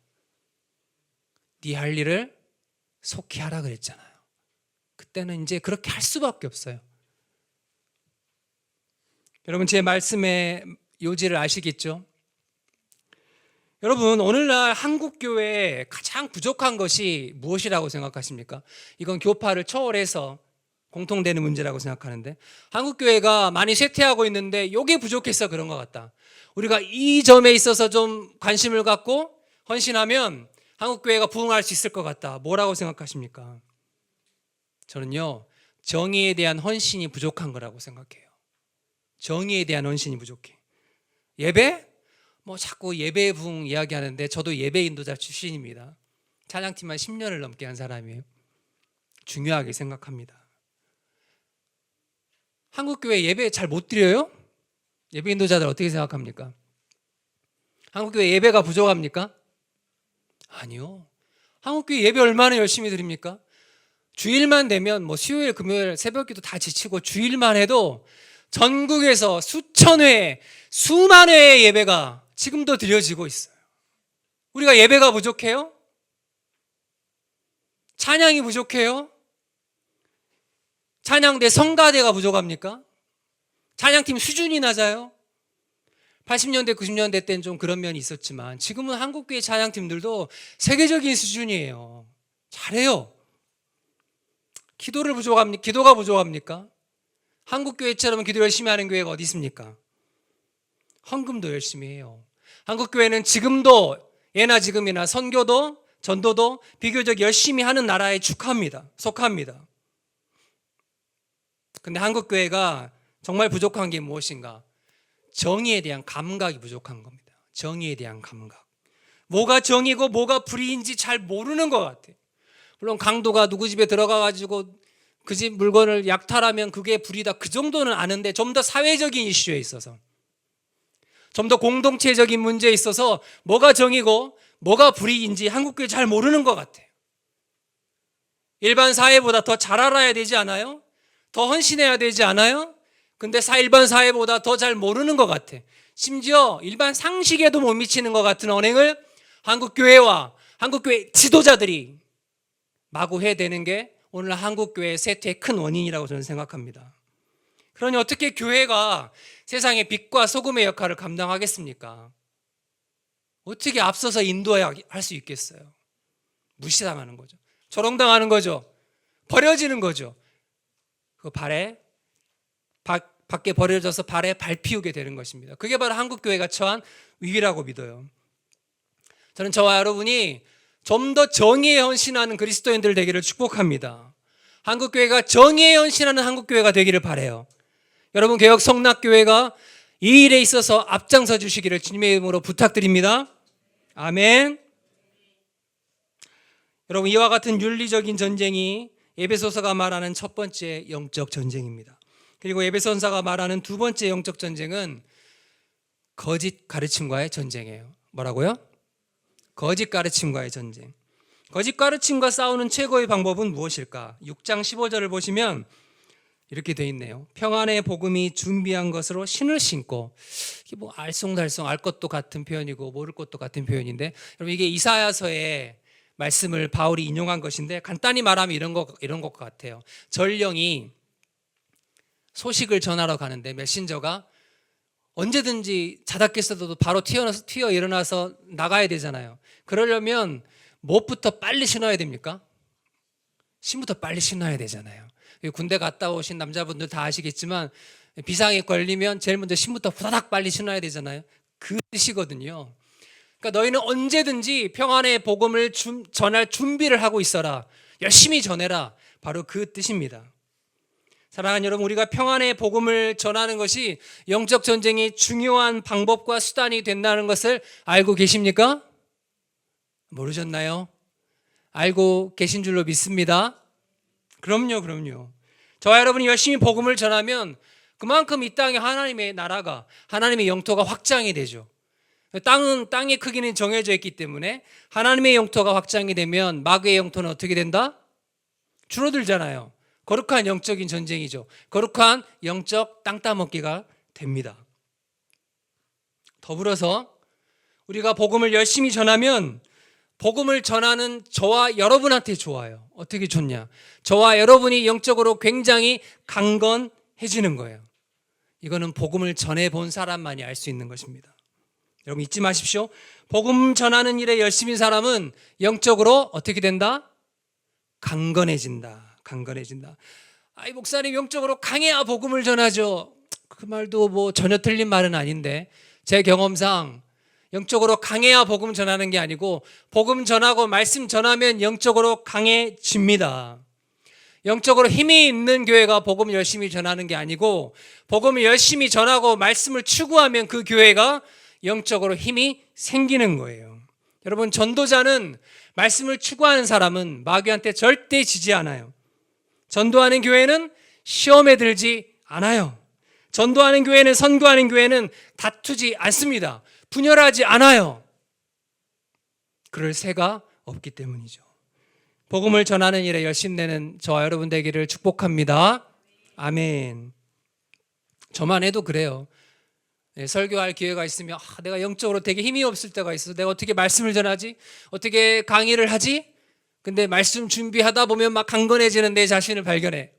네 할 일을 속히 하라 그랬잖아요. 그때는 이제 그렇게 할 수밖에 없어요. 여러분, 제 말씀의 요지를 아시겠죠? 여러분, 오늘날 한국교회에 가장 부족한 것이 무엇이라고 생각하십니까? 이건 교파를 초월해서 공통되는 문제라고 생각하는데, 한국교회가 많이 쇠퇴하고 있는데 이게 부족해서 그런 것 같다. 우리가 이 점에 있어서 좀 관심을 갖고 헌신하면 한국교회가 부흥할 수 있을 것 같다. 뭐라고 생각하십니까? 저는요, 정의에 대한 헌신이 부족한 거라고 생각해요. 정의에 대한 헌신이 부족해. 예배? 뭐 자꾸 예배 부흥 이야기하는데 저도 예배 인도자 출신입니다. 찬양팀만 10년을 넘게 한 사람이에요. 중요하게 생각합니다. 한국교회 예배 잘 못 드려요? 예배 인도자들 어떻게 생각합니까? 한국교회 예배가 부족합니까? 아니요. 한국교회 예배 얼마나 열심히 드립니까? 주일만 되면 뭐 수요일, 금요일, 새벽기도 다 지치고 주일만 해도 전국에서 수천 회, 수만 회의 예배가 지금도 드려지고 있어요. 우리가 예배가 부족해요? 찬양이 부족해요? 찬양대 성가대가 부족합니까? 찬양팀 수준이 낮아요? 80년대, 90년대 때는 좀 그런 면이 있었지만 지금은 한국교회 찬양팀들도 세계적인 수준이에요. 잘해요. 기도가 부족합니까? 한국교회처럼 기도 열심히 하는 교회가 어디 있습니까? 헌금도 열심히 해요. 한국교회는 지금도 예나 지금이나 선교도 전도도 비교적 열심히 하는 나라에 속합니다. 근데 한국교회가 정말 부족한 게 무엇인가? 정의에 대한 감각이 부족한 겁니다. 정의에 대한 감각. 뭐가 정의고 뭐가 불의인지 잘 모르는 것 같아요. 물론 강도가 누구 집에 들어가가지고 그 집 물건을 약탈하면 그게 불이다, 그 정도는 아는데 좀 더 사회적인 이슈에 있어서, 좀 더 공동체적인 문제에 있어서 뭐가 정의고 뭐가 불의인지 한국교회 잘 모르는 것 같아요. 일반 사회보다 더 잘 알아야 되지 않아요? 더 헌신해야 되지 않아요? 근데 일반 사회보다 더 잘 모르는 것 같아. 심지어 일반 상식에도 못 미치는 것 같은 언행을 한국교회와 한국교회 지도자들이 마구 해대는 게 오늘 한국교회의 쇠퇴의 큰 원인이라고 저는 생각합니다. 그러니 어떻게 교회가 세상의 빛과 소금의 역할을 감당하겠습니까? 어떻게 앞서서 인도할 수 있겠어요? 무시당하는 거죠. 조롱당하는 거죠. 버려지는 거죠. 그 밖에 버려져서 발에 발 피우게 되는 것입니다. 그게 바로 한국교회가 처한 위기라고 믿어요. 저는 저와 여러분이 좀 더 정의에 헌신하는 그리스도인들 되기를 축복합니다. 한국교회가 정의에 헌신하는 한국교회가 되기를 바라요. 여러분, 개혁 성락교회가 이 일에 있어서 앞장서 주시기를 주님의 이름으로 부탁드립니다. 아멘. 여러분, 이와 같은 윤리적인 전쟁이 에베소서가 말하는 첫 번째 영적 전쟁입니다. 그리고 에베소서가 말하는 두 번째 영적 전쟁은 거짓 가르침과의 전쟁이에요. 뭐라고요? 거짓 가르침과의 전쟁. 거짓 가르침과 싸우는 최고의 방법은 무엇일까? 6장 15절을 보시면 이렇게 돼 있네요. 평안의 복음이 준비한 것으로 신을 신고. 이게 뭐 알쏭달쏭 알 것도 같은 표현이고 모를 것도 같은 표현인데, 여러분, 이게 이사야서의 말씀을 바울이 인용한 것인데 간단히 말하면 이런 것 같아요. 전령이 소식을 전하러 가는데 메신저가 언제든지 자다 깼어도 바로 튀어 일어나서 나가야 되잖아요. 그러려면 무엇부터 빨리 신어야 됩니까? 신부터 빨리 신어야 되잖아요. 군대 갔다 오신 남자분들 다 아시겠지만 비상에 걸리면 제일 먼저 신부터 후다닥 빨리 신어야 되잖아요. 그 뜻이거든요. 그러니까 너희는 언제든지 평안의 복음을 전할 준비를 하고 있어라. 열심히 전해라. 바로 그 뜻입니다. 사랑하는 여러분, 우리가 평안의 복음을 전하는 것이 영적 전쟁의 중요한 방법과 수단이 된다는 것을 알고 계십니까? 모르셨나요? 알고 계신 줄로 믿습니다. 그럼요. 저와 여러분이 열심히 복음을 전하면 그만큼 이 땅에 하나님의 나라가, 하나님의 영토가 확장이 되죠. 땅의 크기는 정해져 있기 때문에 하나님의 영토가 확장이 되면 마귀의 영토는 어떻게 된다? 줄어들잖아요. 거룩한 영적인 전쟁이죠. 거룩한 영적 땅 따먹기가 됩니다. 더불어서 우리가 복음을 열심히 전하면 복음을 전하는 저와 여러분한테 좋아요. 어떻게 좋냐? 저와 여러분이 영적으로 굉장히 강건해지는 거예요. 이거는 복음을 전해본 사람만이 알 수 있는 것입니다. 여러분 잊지 마십시오. 복음 전하는 일에 열심인 사람은 영적으로 어떻게 된다? 강건해진다. 강건해진다. 아이 목사님 영적으로 강해야 복음을 전하죠. 그 말도 뭐 전혀 틀린 말은 아닌데 제 경험상 영적으로 강해야 복음 전하는 게 아니고 복음 전하고 말씀 전하면 영적으로 강해집니다. 영적으로 힘이 있는 교회가 복음을 열심히 전하는 게 아니고 복음을 열심히 전하고 말씀을 추구하면 그 교회가 영적으로 힘이 생기는 거예요. 여러분 전도자는 말씀을 추구하는 사람은 마귀한테 절대 지지 않아요. 전도하는 교회는 시험에 들지 않아요. 전도하는 교회는 선교하는 교회는 다투지 않습니다. 분열하지 않아요. 그럴 새가 없기 때문이죠. 복음을 전하는 일에 열심내는 저와 여러분 되기를 축복합니다. 아멘. 저만 해도 그래요. 설교할 기회가 있으면 내가 영적으로 되게 힘이 없을 때가 있어서 내가 어떻게 말씀을 전하지? 어떻게 강의를 하지? 근데 말씀 준비하다 보면 막 강건해지는 내 자신을 발견해.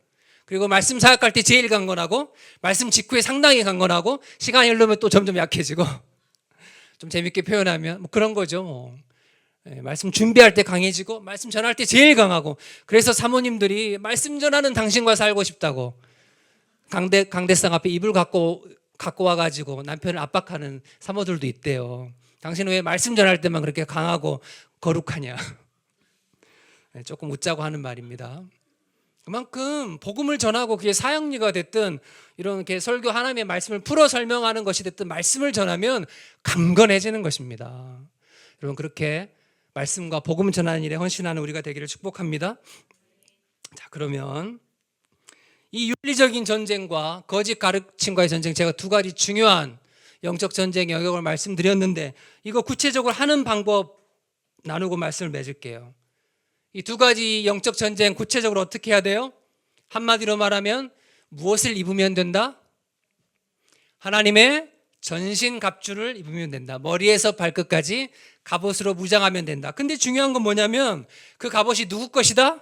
그리고 말씀 사역할 때 제일 강건하고 말씀 직후에 상당히 강건하고 시간이 흐르면 또 점점 약해지고 좀 재밌게 표현하면 뭐 그런 거죠. 뭐. 말씀 준비할 때 강해지고 말씀 전할 때 제일 강하고 그래서 사모님들이 말씀 전하는 당신과 살고 싶다고 강대상 앞에 이불 갖고 와가지고 남편을 압박하는 사모들도 있대요. 당신은 왜 말씀 전할 때만 그렇게 강하고 거룩하냐. 조금 웃자고 하는 말입니다. 그만큼 복음을 전하고 그게 사역리가 됐든 이렇게 설교 하나님의 말씀을 풀어 설명하는 것이 됐든 말씀을 전하면 강건해지는 것입니다. 여러분 그렇게 말씀과 복음 전하는 일에 헌신하는 우리가 되기를 축복합니다. 자, 그러면 이 윤리적인 전쟁과 거짓 가르침과의 전쟁, 제가 두 가지 중요한 영적 전쟁의 영역을 말씀드렸는데 이거 구체적으로 하는 방법 나누고 말씀을 맺을게요. 이 두 가지 영적 전쟁 구체적으로 어떻게 해야 돼요? 한마디로 말하면 무엇을 입으면 된다? 하나님의 전신 갑주를 입으면 된다. 머리에서 발끝까지 갑옷으로 무장하면 된다. 근데 중요한 건 뭐냐면 그 갑옷이 누구 것이다?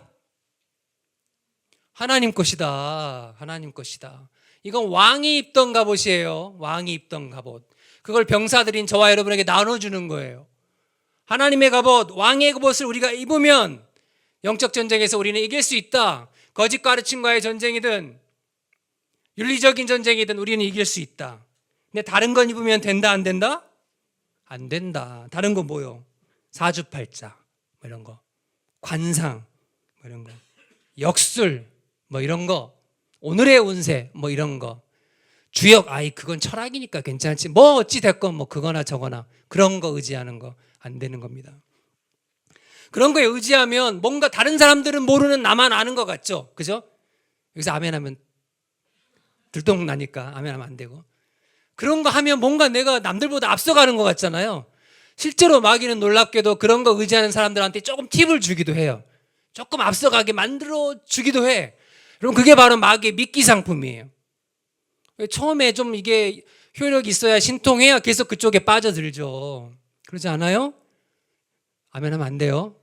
하나님 것이다. 하나님 것이다. 이건 왕이 입던 갑옷이에요. 왕이 입던 갑옷. 그걸 병사들인 저와 여러분에게 나눠주는 거예요. 하나님의 갑옷, 왕의 갑옷을 우리가 입으면 영적 전쟁에서 우리는 이길 수 있다. 거짓 가르침과의 전쟁이든 윤리적인 전쟁이든 우리는 이길 수 있다. 근데 다른 건 입으면 된다 안 된다? 안 된다. 다른 건 뭐요? 사주팔자 뭐 이런 거, 관상 뭐 이런 거, 역술 뭐 이런 거, 오늘의 운세 뭐 이런 거, 주역 그건 철학이니까 괜찮지. 뭐 어찌 됐건 뭐 그거나 저거나 그런 거 의지하는 거 안 되는 겁니다. 그런 거에 의지하면 뭔가 다른 사람들은 모르는 나만 아는 것 같죠? 그죠? 여기서 아멘하면 들통나니까 아멘하면 안 되고 그런 거 하면 뭔가 내가 남들보다 앞서가는 것 같잖아요. 실제로 마귀는 놀랍게도 그런 거 의지하는 사람들한테 조금 팁을 주기도 해요. 조금 앞서가게 만들어 주기도 해. 그럼 그게 바로 마귀의 미끼 상품이에요. 처음에 좀 이게 효력이 있어야 신통해야 계속 그쪽에 빠져들죠. 그러지 않아요? 아멘하면 안 돼요.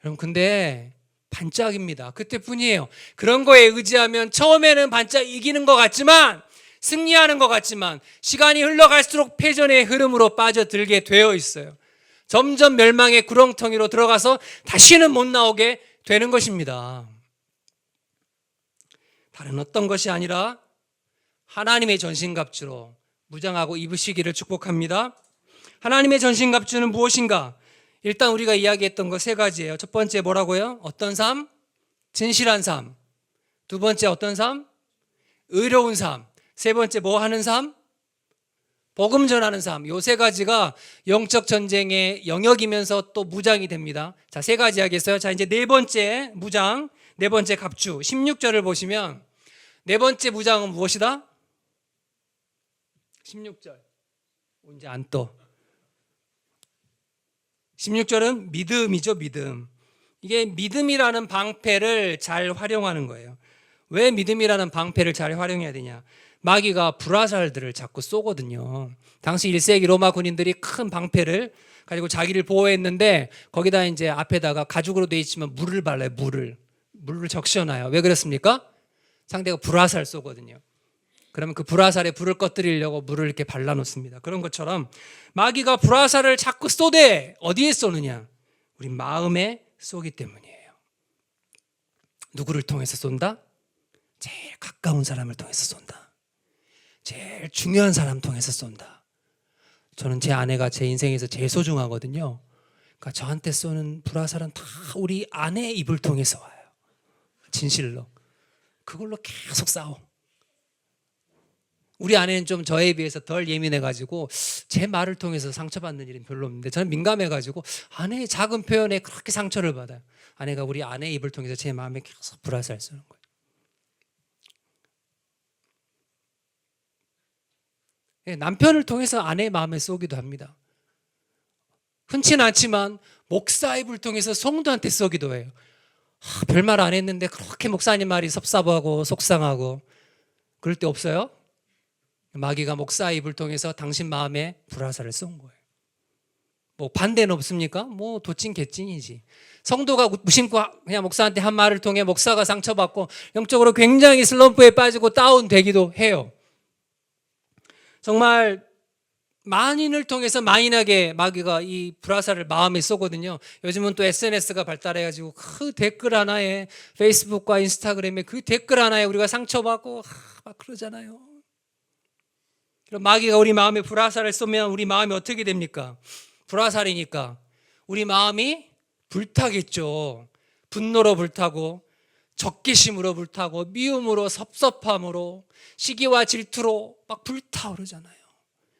여러분 근데 반짝입니다. 그때뿐이에요. 그런 거에 의지하면 처음에는 반짝 이기는 것 같지만 승리하는 것 같지만 시간이 흘러갈수록 패전의 흐름으로 빠져들게 되어 있어요. 점점 멸망의 구렁텅이로 들어가서 다시는 못 나오게 되는 것입니다. 다른 어떤 것이 아니라 하나님의 전신갑주로 무장하고 입으시기를 축복합니다. 하나님의 전신갑주는 무엇인가? 일단 우리가 이야기했던 거 세 가지예요. 첫 번째 뭐라고요? 어떤 삶? 진실한 삶. 두 번째 어떤 삶? 의로운 삶. 세 번째 뭐 하는 삶? 복음 전하는 삶. 요 세 가지가 영적 전쟁의 영역이면서 또 무장이 됩니다. 자, 세 가지 이야기했어요. 자, 이제 네 번째 무장, 네 번째 갑주. 16절을 보시면 네 번째 무장은 무엇이다? 16절. 이제 안 떠. 16절은 믿음이죠, 믿음. 이게 믿음이라는 방패를 잘 활용하는 거예요. 왜 믿음이라는 방패를 잘 활용해야 되냐? 마귀가 불화살들을 자꾸 쏘거든요. 당시 1세기 로마 군인들이 큰 방패를 가지고 자기를 보호했는데 거기다 이제 앞에다가 가죽으로 되어 있지만 물을 발라요. 물을 적셔놔요. 왜 그렇습니까? 상대가 불화살 쏘거든요. 그러면 그 불화살에 불을 꺼뜨리려고 물을 이렇게 발라놓습니다. 그런 것처럼 마귀가 불화살을 자꾸 쏘되 어디에 쏘느냐? 우리 마음에 쏘기 때문이에요. 누구를 통해서 쏜다? 제일 가까운 사람을 통해서 쏜다. 제일 중요한 사람 통해서 쏜다. 저는 제 아내가 제 인생에서 제일 소중하거든요. 그러니까 저한테 쏘는 불화살은 다 우리 아내 입을 통해서 와요. 진실로. 그걸로 계속 싸워. 우리 아내는 좀 저에 비해서 덜 예민해가지고 제 말을 통해서 상처받는 일은 별로 없는데 저는 민감해가지고 아내의 작은 표현에 그렇게 상처를 받아요. 아내가 우리 아내의 입을 통해서 제 마음에 계속 불화살 쏘는 거예요. 남편을 통해서 아내의 마음에 쏘기도 합니다. 흔치는 않지만 목사 입을 통해서 성도한테 쏘기도 해요. 별말 안 했는데 그렇게 목사님 말이 섭섭하고 속상하고 그럴 때 없어요? 마귀가 목사 입을 통해서 당신 마음에 불화살을 쏜 거예요. 뭐 반대는 없습니까? 뭐 도찐 개찐이지. 성도가 무심코 그냥 목사한테 한 말을 통해 목사가 상처받고 영적으로 굉장히 슬럼프에 빠지고 다운되기도 해요. 정말 만인을 통해서 만인에게 마귀가 이 불화살을 마음에 쏘거든요. 요즘은 또 SNS가 발달해가지고 그 댓글 하나에 페이스북과 인스타그램에 그 댓글 하나에 우리가 상처받고 막 그러잖아요. 그럼 마귀가 우리 마음에 불화살을 쏘면 우리 마음이 어떻게 됩니까? 불화살이니까 우리 마음이 불타겠죠. 분노로 불타고 적개심으로 불타고 미움으로 섭섭함으로 시기와 질투로 막 불타오르잖아요.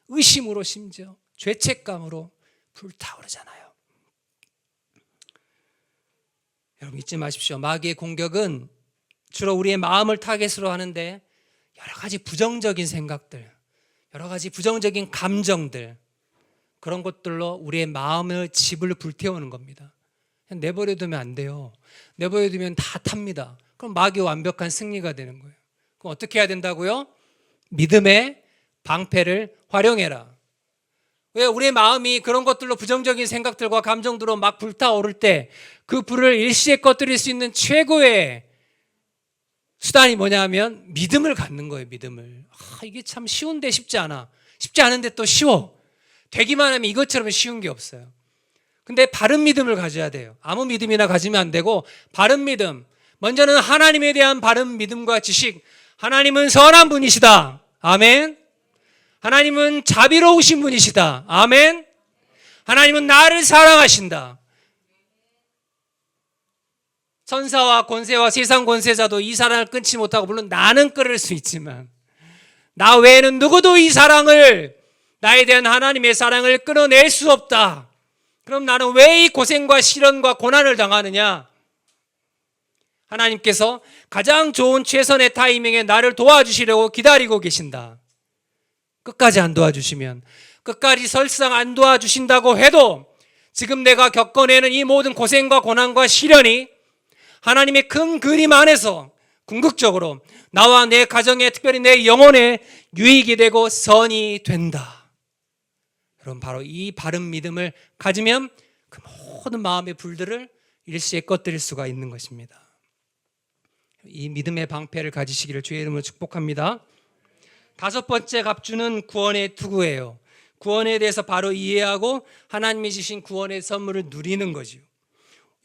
의심으로 심지어 죄책감으로 불타오르잖아요. 여러분 잊지 마십시오. 마귀의 공격은 주로 우리의 마음을 타겟으로 하는데 여러 가지 부정적인 생각들, 여러 가지 부정적인 감정들 그런 것들로 우리의 마음의 집을 불태우는 겁니다. 그냥 내버려두면 안 돼요. 내버려두면 다 탑니다. 그럼 마귀의 완벽한 승리가 되는 거예요. 그럼 어떻게 해야 된다고요? 믿음의 방패를 활용해라. 왜 우리의 마음이 그런 것들로 부정적인 생각들과 감정들로 막 불타오를 때 그 불을 일시에 꺼뜨릴 수 있는 최고의 수단이 뭐냐면 믿음을 갖는 거예요. 믿음을. 이게 참 쉬운데 쉽지 않아. 쉽지 않은데 또 쉬워. 되기만 하면 이것처럼 쉬운 게 없어요. 근데 바른 믿음을 가져야 돼요. 아무 믿음이나 가지면 안 되고 바른 믿음. 먼저는 하나님에 대한 바른 믿음과 지식. 하나님은 선한 분이시다. 아멘. 하나님은 자비로우신 분이시다. 아멘. 하나님은 나를 사랑하신다. 천사와 권세와 세상 권세자도 이 사랑을 끊지 못하고 물론 나는 끊을 수 있지만 나 외에는 누구도 이 사랑을 나에 대한 하나님의 사랑을 끊어낼 수 없다. 그럼 나는 왜 이 고생과 시련과 고난을 당하느냐? 하나님께서 가장 좋은 최선의 타이밍에 나를 도와주시려고 기다리고 계신다. 끝까지 안 도와주시면 끝까지 설상 안 도와주신다고 해도 지금 내가 겪어내는 이 모든 고생과 고난과 시련이 하나님의 큰 그림 안에서 궁극적으로 나와 내 가정에 특별히 내 영혼에 유익이 되고 선이 된다. 여러분 바로 이 바른 믿음을 가지면 그 모든 마음의 불들을 일시에 꺼뜨릴 수가 있는 것입니다. 이 믿음의 방패를 가지시기를 주의 이름으로 축복합니다. 다섯 번째 갑주는 구원의 투구예요. 구원에 대해서 바로 이해하고 하나님이 주신 구원의 선물을 누리는 거죠.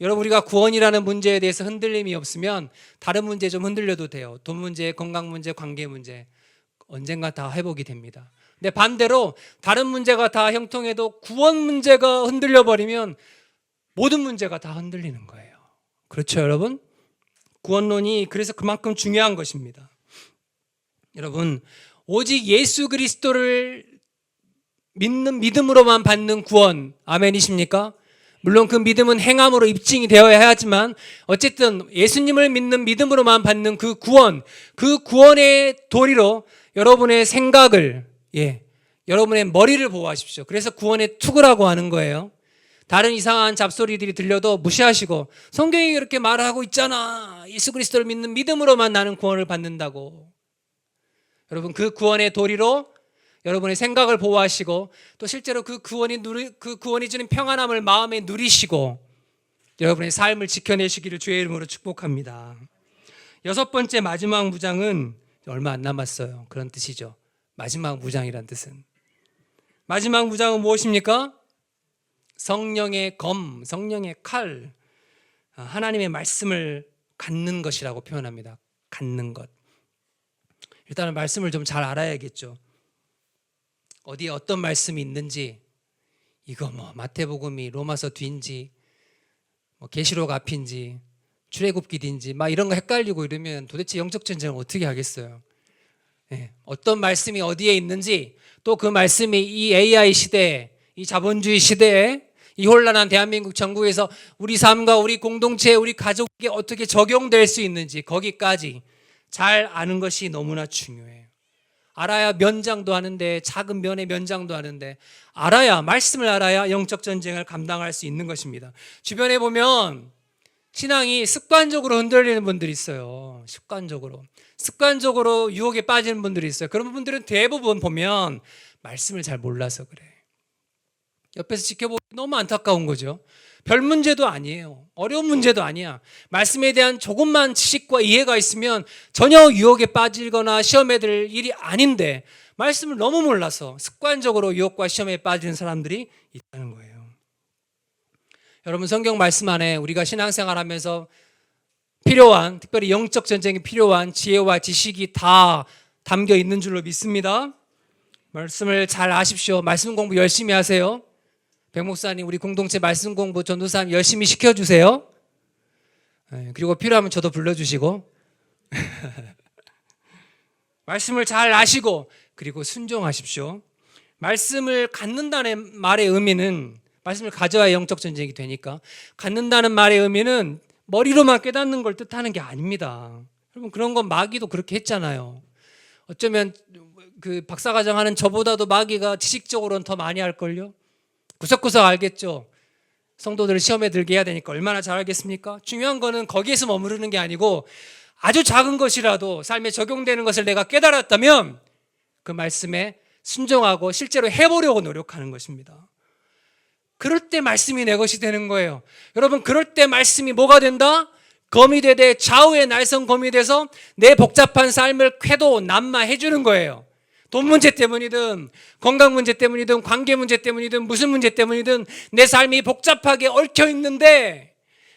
여러분 우리가 구원이라는 문제에 대해서 흔들림이 없으면 다른 문제에 좀 흔들려도 돼요. 돈 문제, 건강 문제, 관계 문제 언젠가 다 회복이 됩니다. 근데 반대로 다른 문제가 다 형통해도 구원 문제가 흔들려버리면 모든 문제가 다 흔들리는 거예요. 그렇죠 여러분? 구원론이 그래서 그만큼 중요한 것입니다. 여러분 오직 예수 그리스도를 믿는 믿음으로만 받는 구원 아멘이십니까? 물론 그 믿음은 행함으로 입증이 되어야 하지만 어쨌든 예수님을 믿는 믿음으로만 받는 그 구원, 그 구원의 도리로 여러분의 생각을 여러분의 머리를 보호하십시오. 그래서 구원의 투구라고 하는 거예요. 다른 이상한 잡소리들이 들려도 무시하시고 성경이 그렇게 말하고 있잖아. 예수 그리스도를 믿는 믿음으로만 나는 구원을 받는다고. 여러분 그 구원의 도리로 여러분의 생각을 보호하시고 또 실제로 그 구원이 주는 평안함을 마음에 누리시고 여러분의 삶을 지켜내시기를 주의 이름으로 축복합니다. 여섯 번째 마지막 무장은 얼마 안 남았어요. 그런 뜻이죠. 마지막 무장이란 뜻은. 마지막 무장은 무엇입니까? 성령의 검, 성령의 칼, 하나님의 말씀을 갖는 것이라고 표현합니다. 갖는 것. 일단은 말씀을 좀 잘 알아야겠죠. 어디에 어떤 말씀이 있는지, 이거 뭐 마태복음이 로마서 뒤인지 뭐 계시록 앞인지 출애굽기 뒤인지 막 이런 거 헷갈리고 이러면 도대체 영적 전쟁을 어떻게 하겠어요? 어떤 말씀이 어디에 있는지, 또 그 말씀이 이 AI 시대에, 이 자본주의 시대에, 이 혼란한 대한민국 정부에서 우리 삶과 우리 공동체, 우리 가족에 어떻게 적용될 수 있는지 거기까지 잘 아는 것이 너무나 중요해요. 알아야 면장도 하는데, 작은 면의 면장도 하는데, 말씀을 알아야 영적 전쟁을 감당할 수 있는 것입니다. 주변에 보면 신앙이 습관적으로 흔들리는 분들이 있어요. 습관적으로 유혹에 빠지는 분들이 있어요. 그런 분들은 대부분 보면 말씀을 잘 몰라서 그래. 옆에서 지켜보기 너무 안타까운 거죠. 별 문제도 아니에요. 어려운 문제도 아니야. 말씀에 대한 조금만 지식과 이해가 있으면 전혀 유혹에 빠지거나 시험에 들 일이 아닌데, 말씀을 너무 몰라서 습관적으로 유혹과 시험에 빠지는 사람들이 있다는 거예요. 여러분, 성경 말씀 안에 우리가 신앙생활하면서 필요한, 특별히 영적 전쟁에 필요한 지혜와 지식이 다 담겨 있는 줄로 믿습니다. 말씀을 잘 아십시오. 말씀 공부 열심히 하세요. 백 목사님, 우리 공동체 말씀 공부 전도사님 열심히 시켜주세요. 그리고 필요하면 저도 불러주시고 말씀을 잘 아시고, 그리고 순종하십시오. 말씀을 갖는다는 말의 의미는, 말씀을 가져야 영적 전쟁이 되니까, 갖는다는 말의 의미는 머리로만 깨닫는 걸 뜻하는 게 아닙니다. 여러분, 그런 건 마귀도 그렇게 했잖아요. 어쩌면 그 박사과정 하는 저보다도 마귀가 지식적으로는 더 많이 할걸요. 구석구석 알겠죠. 성도들을 시험에 들게 해야 되니까 얼마나 잘 알겠습니까? 중요한 거는 거기에서 머무르는 게 아니고, 아주 작은 것이라도 삶에 적용되는 것을 내가 깨달았다면 그 말씀에 순종하고 실제로 해보려고 노력하는 것입니다. 그럴 때 말씀이 내 것이 되는 거예요. 여러분, 그럴 때 말씀이 뭐가 된다? 검이 되되 좌우의 날선 검이 돼서 내 복잡한 삶을 쾌도 남마해 주는 거예요. 돈 문제 때문이든 건강 문제 때문이든 관계 문제 때문이든 무슨 문제 때문이든 내 삶이 복잡하게 얽혀 있는데,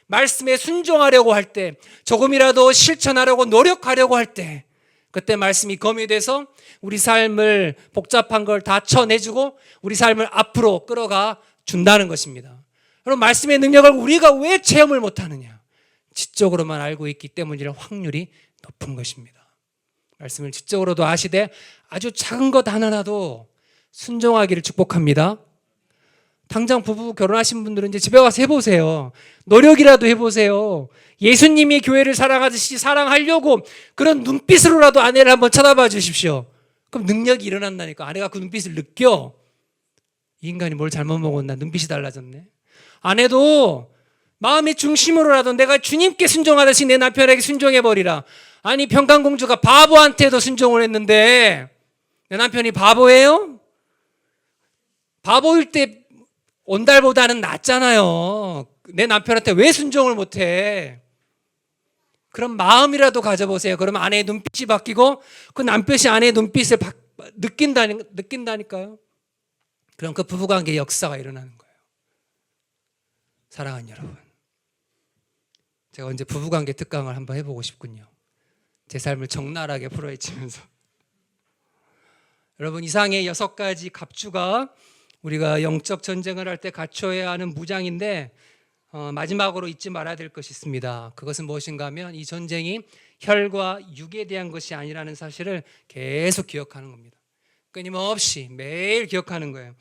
말씀에 순종하려고 할 때, 조금이라도 실천하려고 노력하려고 할 때, 그때 말씀이 검이 돼서 우리 삶을 복잡한 걸 다 쳐내주고 우리 삶을 앞으로 끌어가 준다는 것입니다. 여러분, 말씀의 능력을 우리가 왜 체험을 못하느냐? 지적으로만 알고 있기 때문이라 확률이 높은 것입니다. 말씀을 지적으로도 아시되 아주 작은 것 하나라도 순종하기를 축복합니다. 당장 부부 결혼하신 분들은 이제 집에 가서 해보세요. 노력이라도 해보세요. 예수님이 교회를 사랑하듯이 사랑하려고 그런 눈빛으로라도 아내를 한번 쳐다봐 주십시오. 그럼 능력이 일어난다니까. 아내가 그 눈빛을 느껴. 이 인간이 뭘 잘못 먹었나, 눈빛이 달라졌네. 아내도 마음의 중심으로라도 내가 주님께 순종하듯이 내 남편에게 순종해버리라. 아니, 평강공주가 바보한테도 순종을 했는데 내 남편이 바보예요? 바보일 때 온달보다는 낫잖아요. 내 남편한테 왜 순종을 못해? 그럼 마음이라도 가져보세요. 그러면 아내의 눈빛이 바뀌고 그 남편이 아내의 눈빛을 느낀다니까요. 그럼 그 부부관계의 역사가 일어나는 거예요. 사랑하는 여러분, 제가 언제 부부관계 특강을 한번 해보고 싶군요. 제 삶을 적나라하게 풀어헤치면서. 여러분, 이상의 6가지 갑주가 우리가 영적 전쟁을 할 때 갖춰야 하는 무장인데, 마지막으로 잊지 말아야 될 것이 있습니다. 그것은 무엇인가 하면 이 전쟁이 혈과 육에 대한 것이 아니라는 사실을 계속 기억하는 겁니다. 끊임없이 매일 기억하는 거예요.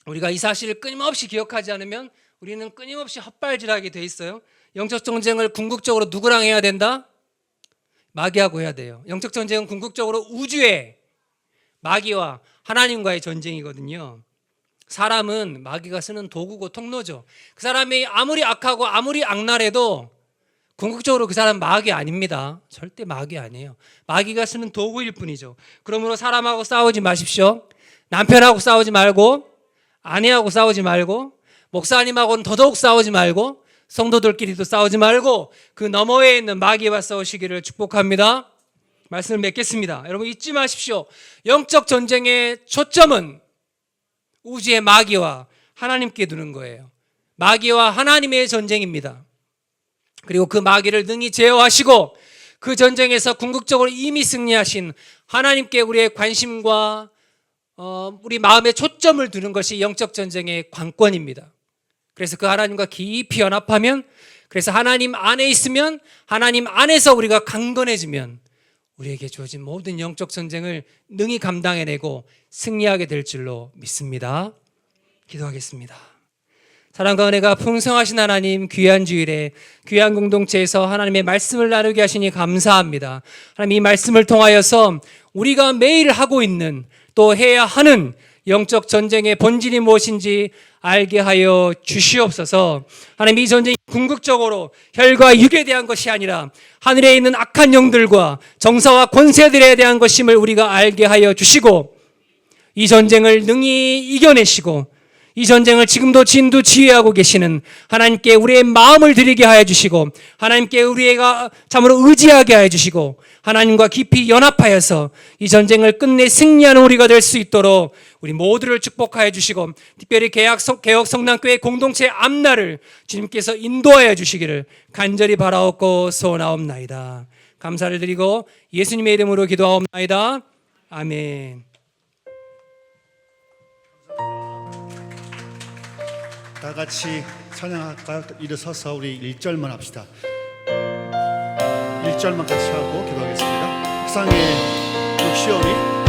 우리가 이 사실을 끊임없이 기억하지 않으면 우리는 끊임없이 헛발질하게 돼 있어요. 영적 전쟁을 궁극적으로 누구랑 해야 된다? 마귀하고 해야 돼요. 영적 전쟁은 궁극적으로 우주의 마귀와 하나님과의 전쟁이거든요. 사람은 마귀가 쓰는 도구고 통로죠. 그 사람이 아무리 악하고 아무리 악랄해도 궁극적으로 그 사람 마귀 아닙니다. 절대 마귀 아니에요. 마귀가 쓰는 도구일 뿐이죠. 그러므로 사람하고 싸우지 마십시오. 남편하고 싸우지 말고, 아내하고 싸우지 말고, 목사님하고는 더더욱 싸우지 말고, 성도들끼리도 싸우지 말고 그 너머에 있는 마귀와 싸우시기를 축복합니다. 말씀을 맺겠습니다. 여러분 잊지 마십시오. 영적 전쟁의 초점은 우주의 마귀와 하나님께 두는 거예요. 마귀와 하나님의 전쟁입니다. 그리고 그 마귀를 능히 제어하시고 그 전쟁에서 궁극적으로 이미 승리하신 하나님께 우리의 관심과 우리 마음의 초점을 두는 것이 영적 전쟁의 관건입니다. 그래서 그 하나님과 깊이 연합하면, 그래서 하나님 안에 있으면, 하나님 안에서 우리가 강건해지면 우리에게 주어진 모든 영적 전쟁을 능히 감당해내고 승리하게 될 줄로 믿습니다. 기도하겠습니다. 사랑과 은혜가 풍성하신 하나님, 귀한 주일에 귀한 공동체에서 하나님의 말씀을 나누게 하시니 감사합니다. 하나님, 이 말씀을 통하여서 우리가 매일 하고 있는, 또 해야 하는 영적 전쟁의 본질이 무엇인지 알게 하여 주시옵소서. 하나님, 이 전쟁이 궁극적으로 혈과 육에 대한 것이 아니라 하늘에 있는 악한 영들과 정사와 권세들에 대한 것임을 우리가 알게 하여 주시고, 이 전쟁을 능히 이겨내시고 이 전쟁을 지금도 진두지휘하고 계시는 하나님께 우리의 마음을 드리게 하여 주시고, 하나님께 우리가 참으로 의지하게 하여 주시고, 하나님과 깊이 연합하여서 이 전쟁을 끝내 승리하는 우리가 될 수 있도록 우리 모두를 축복하여 주시고, 특별히 개혁성남교회 공동체 앞날을 주님께서 인도하여 주시기를 간절히 바라옵고 소원하옵나이다. 감사를 드리고 예수님의 이름으로 기도하옵나이다. 아멘. 다 같이 찬양할까요? 일어서서 우리 1절만 합시다. 1절만 같이 하고 기도하겠습니다. 세상의 욕시험이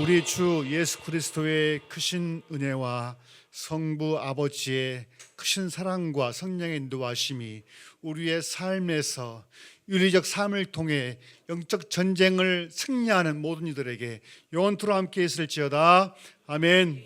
우리 주 예수 그리스도의 크신 은혜와 성부 아버지의 크신 사랑과 성령의 인도하심이 우리의 삶에서 윤리적 삶을 통해 영적 전쟁을 승리하는 모든 이들에게 영원토록 함께 있을지어다. 아멘.